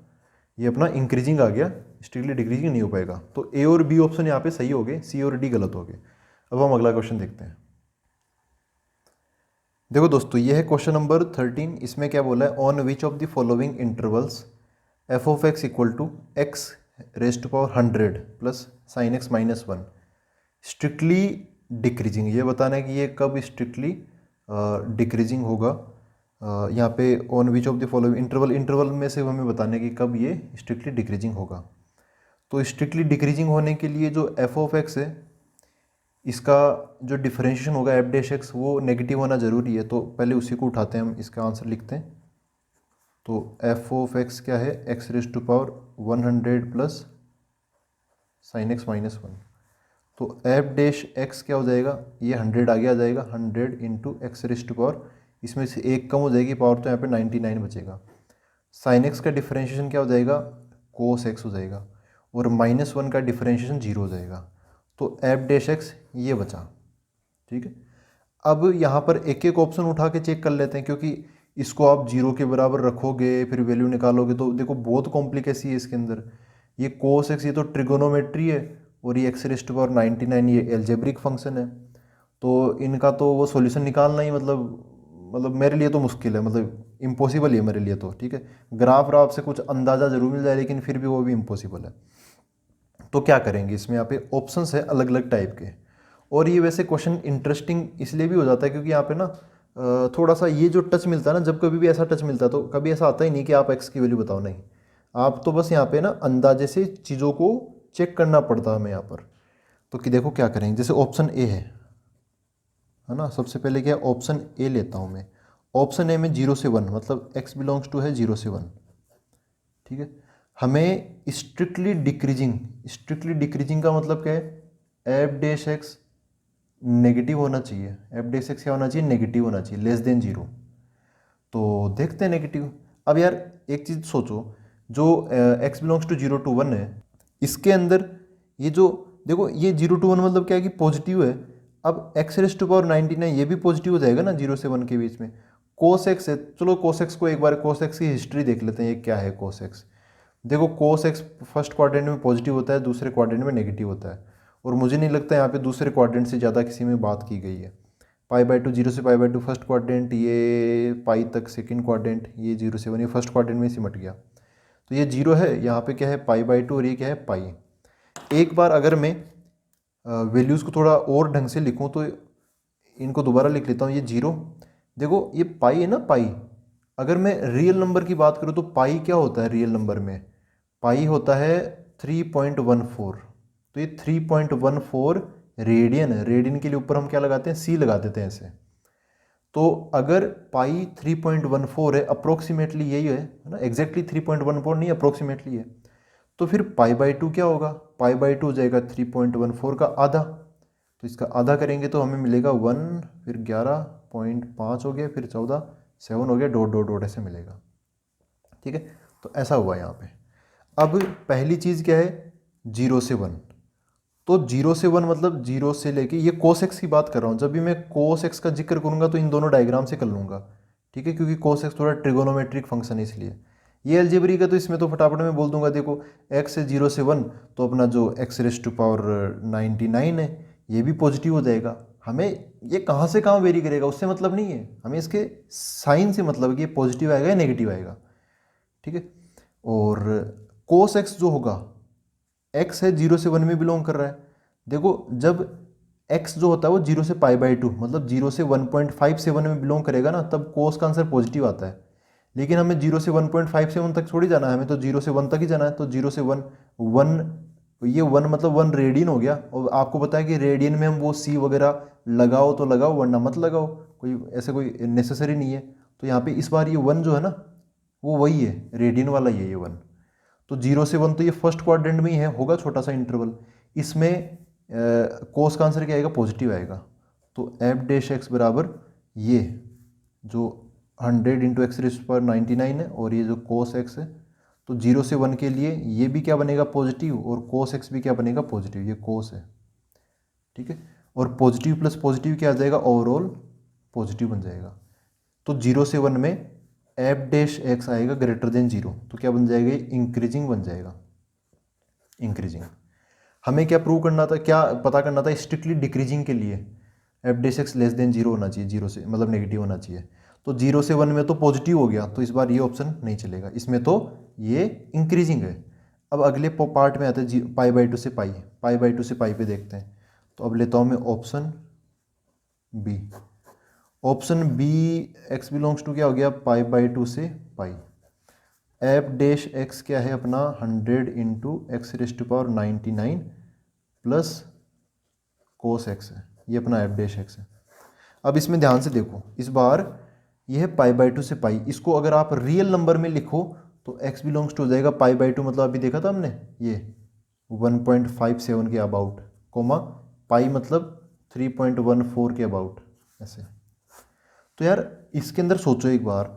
ये अपना इंक्रीजिंग आ गया, स्ट्रिक्टली डिक्रीजिंग नहीं हो पाएगा। तो ए और बी ऑप्शन यहाँ पे सही हो गए, सी और डी गलत हो गए। अब हम अगला क्वेश्चन देखते हैं। देखो दोस्तों, ये है क्वेश्चन नंबर 13। इसमें क्या बोला है, on which of the following intervals f of x equal to x raise to power 100 plus sine x -1 strictly decreasing. ये बताना है कि ये कब स्ट्रिक्टली डिक्रीजिंग होगा। यहाँ पे on which of the following interval में से हमें बताने कि कब ये स्ट्रिक्टली डिक्रीजिंग होगा। तो स्ट्रिक्टली डिक्रीजिंग होने के लिए जो एफ ऑफ एक्स है इसका जो डिफरेंशिएशन होगा एफ डैश एक्स वो नेगेटिव होना ज़रूरी है। तो पहले उसी को उठाते हैं, हम इसका आंसर लिखते हैं। तो एफ ऑफ एक्स क्या है, x raise to power 100 plus sine x minus 1। तो एफ डैश एक्स क्या हो जाएगा, ये 100 आगे आ जाएगा, 100 into x raise to power, इसमें से एक कम हो जाएगी पावर तो यहाँ पे 99 बचेगा। साइन एक्स का डिफरेंशिएशन क्या हो जाएगा, कोस एक्स हो जाएगा, और -1 का डिफरेंशिएशन 0 हो जाएगा। तो एफ डैश एक्स ये बचा। ठीक है, अब यहाँ पर एक एक ऑप्शन उठा के चेक कर लेते हैं, क्योंकि इसको आप 0 के बराबर रखोगे फिर वैल्यू निकालोगे तो देखो बहुत कॉम्प्लिकेसी है इसके अंदर। ये कोस एक्स ये तो ट्रिगोनोमेट्री है, और ये एक्स रेज़ टू पावर 99 ये एल्जेब्रिक फंक्शन है। तो इनका तो वो सॉल्यूशन निकालना ही मतलब मेरे लिए तो मुश्किल है, मतलब इम्पॉसिबल है मेरे लिए तो। ठीक है, ग्राफ से कुछ अंदाज़ा ज़रूर मिल जाए लेकिन फिर भी वो भी इम्पॉसिबल है। तो क्या करेंगे, इसमें यहाँ पे ऑप्शंस है अलग अलग टाइप के। और ये वैसे क्वेश्चन इंटरेस्टिंग इसलिए भी हो जाता है क्योंकि यहाँ पे ना थोड़ा सा ये जो टच मिलता है ना, जब कभी भी ऐसा टच मिलता है तो कभी ऐसा आता ही नहीं कि आप एक्स की वैल्यू बताओ, नहीं, आप तो बस यहाँ पे ना अंदाजे से चीज़ों को चेक करना पड़ता है हमें यहाँ पर। तो कि देखो क्या करेंगे, जैसे ऑप्शन ए है ना, सबसे पहले क्या ऑप्शन ए लेता हूँ मैं। ऑप्शन ए में 0 से 1 मतलब एक्स बिलोंग्स टू है 0 से 1। ठीक है, हमें स्ट्रिक्टली डिक्रीजिंग का मतलब क्या है, एफ डैश एक्स नेगेटिव होना चाहिए। एफ डैश एक्स क्या होना चाहिए, नेगेटिव होना चाहिए, लेस देन 0। तो देखते हैं नेगेटिव। अब यार एक चीज़ सोचो, जो एक्स बिलोंग्स टू 0 to 1 है, इसके अंदर ये जो देखो ये 0 to 1 मतलब क्या है कि पॉजिटिव है। अब एक्स रेज टू पावर 99 ये भी पॉजिटिव हो जाएगा ना 0 से 1 के बीच में। कोस एक्स है, चलो कोस एक्स को एक बार कोस एक्स की हिस्ट्री देख लेते हैं, ये क्या है कोस एक्स। देखो कोस एक्स फर्स्ट क्वाड्रेंट में पॉजिटिव होता है, दूसरे क्वाड्रेंट में नेगेटिव होता है, और मुझे नहीं लगता यहाँ पे दूसरे क्वाड्रेंट से ज़्यादा किसी में बात की गई है। π/2 0 से π/2 फर्स्ट क्वाड्रेंट, ये पाई तक सेकंड क्वाड्रेंट, ये 0 से 1 ये फर्स्ट क्वाड्रेंट में सिमट गया। तो ये 0 है, यहाँ पे क्या है π/2 और ये क्या है पाई। एक बार अगर मैं वैल्यूज़ को थोड़ा और ढंग से लिखूँ तो इनको दोबारा लिख लेता हूँ। ये 0, देखो ये पाई है ना, पाई। अगर मैं रियल नंबर की बात करूँ तो पाई क्या होता है रियल नंबर में, पाई होता है 3.14। तो ये 3.14 रेडियन है। रेडियन के लिए ऊपर हम क्या लगाते हैं, सी लगा देते हैं ऐसे। तो अगर पाई 3.14 है, अप्रोक्सीमेटली यही है ना, एग्जैक्टली 3.14 नहीं, अप्रोक्सीमेटली है। तो फिर π/2 क्या होगा, π/2 हो जाएगा 3.14 का आधा। तो इसका आधा करेंगे तो हमें मिलेगा 1, फिर 11.5 हो गया, फिर 14, 7 हो गया, डॉट डॉट डॉट ऐसे मिलेगा। ठीक है, तो ऐसा हुआ यहाँ पे। अब पहली चीज़ क्या है, 0 से 1। तो 0 से 1 मतलब 0 से लेके, ये कोस एक्स की बात कर रहा हूँ, जब भी मैं कोस एक्स का जिक्र करूँगा तो इन दोनों डायग्राम से कर लूँगा। ठीक है, क्योंकि कोस एक्स थोड़ा ट्रिगोनोमेट्रिक फंक्शन है इसलिए। ये अलजेब्रिक का तो इसमें तो फटाफट में बोल दूंगा, देखो एक्स है 0 से 1 तो अपना जो एक्स रेज टू पावर 99 है ये भी पॉजिटिव हो जाएगा। हमें ये कहाँ से कहाँ वेरी करेगा उससे मतलब नहीं है, हमें इसके साइन से मतलब है कि ये पॉजिटिव आएगा या नेगेटिव आएगा। ठीक है, और कोस एक्स जो होगा, एक्स है 0 से 1 में बिलोंग कर रहा है। देखो जब एक्स जो होता है वो 0 से π/2 मतलब 0 से 1.57 में बिलोंग करेगा ना, तब कोस का आंसर पॉजिटिव आता है। लेकिन हमें 0 से 1.57 तक थोड़ी जाना है, हमें तो 0 से 1 तक ही जाना है। तो 0 से 1 ये 1 मतलब 1 रेडियन हो गया। और आपको पता है कि रेडियन में हम वो सी वगैरह लगाओ तो लगाओ वरना मत लगाओ, कोई ऐसे कोई नेसेसरी नहीं है। तो यहाँ पे इस बार ये 1 जो है ना वो वही है, रेडियन वाला ही है ये 1। तो 0 से 1 तो ये फर्स्ट क्वाड्रेंट में ही है, होगा छोटा सा इंटरवल, इसमें कोस का आंसर क्या आएगा, पॉजिटिव आएगा। तो एफ डैश एक्स बराबर ये जो 100 इंटू एक्स रेज़ पर 99 है, और ये जो कोस एक्स है, तो 0 से 1 के लिए ये भी क्या बनेगा पॉजिटिव, और कोस एक्स भी क्या बनेगा पॉजिटिव, ये कोस है। ठीक है, और पॉजिटिव प्लस पॉजिटिव क्या आ जाएगा, ओवरऑल पॉजिटिव बन जाएगा। तो 0 से 1 में एफ डैश एक्स आएगा ग्रेटर देन 0, तो क्या बन जाएगा, इंक्रीजिंग बन जाएगा, इंक्रीजिंग। हमें क्या प्रूव करना था, क्या पता करना था, स्ट्रिक्टली डिक्रीजिंग के लिए F dash x less than 0 होना चाहिए, 0 से मतलब नेगेटिव होना चाहिए। तो 0 से 1 में तो पॉजिटिव हो गया, तो इस बार ये ऑप्शन नहीं चलेगा, इसमें तो ये इंक्रीजिंग है। अब अगले पार्ट में आते हैं π/2 से पाई, π/2 से पाई पे देखते हैं। तो अब लेता हूँ मैं option b. Option b x belongs to क्या हो गया, पाई बाई टू से पाई। एफ डैश एक्स क्या है अपना, 100 into x raise to power 99 plus cos x है, ये अपना एफ डैश एक्स है। अब इसमें ध्यान से देखो, इस बार ये है पाई बाई टू से पाई, इसको अगर आप रियल नंबर में लिखो तो एक्स बिलोंग्स टू हो जाएगा पाई बाई टू, मतलब अभी देखा था हमने ये 1.57 के अबाउट, कोमा पाई मतलब 3.14 के अबाउट, ऐसे। तो यार इसके अंदर सोचो एक बार,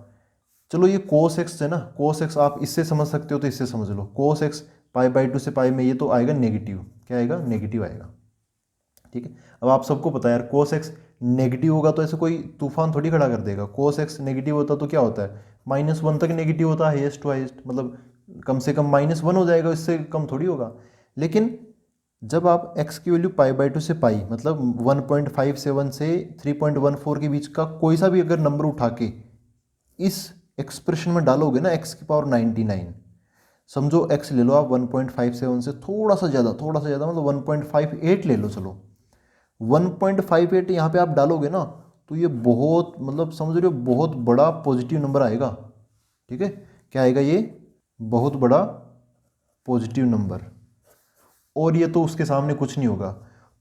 चलो ये कोस एक्स है ना, कोस एक्स आप इससे समझ सकते हो तो इससे समझ लो, cos x pi by two से पाई में ये तो आएगा नेगेटिव, क्या आएगा, नेगेटिव आएगा, ठीक है। अब आप सबको पता है यार कोस एक्स नेगेटिव होगा तो ऐसे कोई तूफान थोड़ी खड़ा कर देगा, कोस एक्स नेगेटिव होता तो क्या होता है, -1 तक नेगेटिव होता है हाईएस्ट टू हाईएस्ट, मतलब कम से कम -1 हो जाएगा, इससे कम थोड़ी होगा। लेकिन जब आप x की वैल्यू पाई बाई टू से पाई मतलब 1.57 से 3.14 के बीच का कोई सा भी अगर नंबर उठा के इस एक्सप्रेशन में डालोगे ना x की पावर 99, समझो x ले लो आप 1.57 से थोड़ा सा ज़्यादा मतलब 1.58 ले लो, चलो 1.58 यहाँ पे आप डालोगे ना तो ये बहुत मतलब समझ रहे हो बहुत बड़ा पॉजिटिव नंबर आएगा, ठीक है। क्या आएगा ये, बहुत बड़ा पॉजिटिव नंबर, और ये तो उसके सामने कुछ नहीं होगा,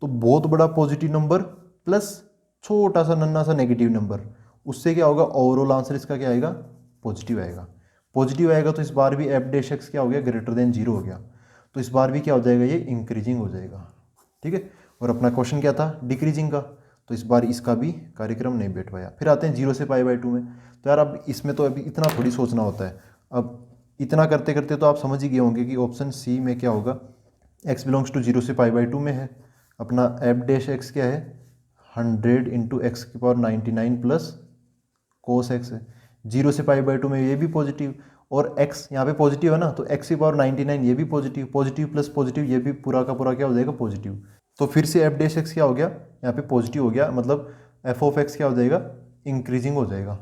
तो बहुत बड़ा पॉजिटिव नंबर प्लस छोटा सा नन्ना सा नेगेटिव नंबर, उससे क्या होगा, ओवरऑल आंसर इसका क्या आएगा, पॉजिटिव आएगा। पॉजिटिव आएगा तो इस बार भी एफ डैश एक्स क्या हो गया, ग्रेटर देन 0 हो गया, तो इस बार भी क्या हो जाएगा, ये इंक्रीजिंग हो जाएगा, ठीक है। और अपना क्वेश्चन क्या था, डिक्रीजिंग का, तो इस बार इसका भी कार्यक्रम नहीं बैठ पाया। फिर आते हैं 0 से पाई बाई टू में, तो यार अब इसमें तो अभी इतना थोड़ी सोचना होता है, अब इतना करते करते तो आप समझ ही गए होंगे कि ऑप्शन सी में क्या होगा, x बिलोंग्स टू 0 से पाई बाई टू में है, अपना एफ डैश एक्स क्या है 100 इंटू एक्स की पावर 99 प्लस कोस एक्स है, 0 से पाई बाई टू में ये भी पॉजिटिव, और x यहाँ पे पॉजिटिव है ना, तो x की पावर 99 ये भी पॉजिटिव, पॉजिटिव प्लस पॉजिटिव ये भी पूरा का पूरा क्या हो जाएगा, पॉजिटिव। तो फिर से एफ डैश एक्स क्या हो गया, यहाँ पे पॉजिटिव हो गया, मतलब एफ ऑफ एक्स क्या हो जाएगा, इंक्रीजिंग हो जाएगा,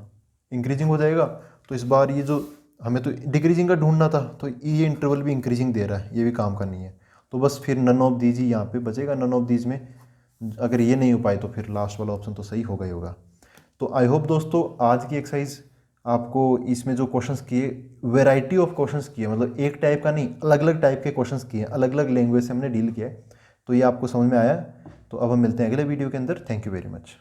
इंक्रीजिंग हो जाएगा। तो इस बार ये जो हमें तो डिक्रीजिंग का ढूंढना था, तो ये इंटरवल भी इंक्रीजिंग दे रहा है, ये भी काम का नहीं है, तो बस फिर नन ऑफ दीज ही यहाँ पे बचेगा, नन ऑफ दीज में अगर ये नहीं हो पाए तो फिर लास्ट वाला ऑप्शन तो सही होगा ही होगा। तो आई होप दोस्तों आज की एक्सरसाइज आपको इसमें जो क्वेश्चंस किए, वैरायटी ऑफ क्वेश्चंस किए, मतलब एक टाइप का नहीं, अलग अलग टाइप के क्वेश्चंस किए, अलग अलग लैंग्वेज से हमने डील किया है, तो ये आपको समझ में आया। तो अब हम मिलते हैं अगले वीडियो के अंदर, थैंक यू वेरी मच।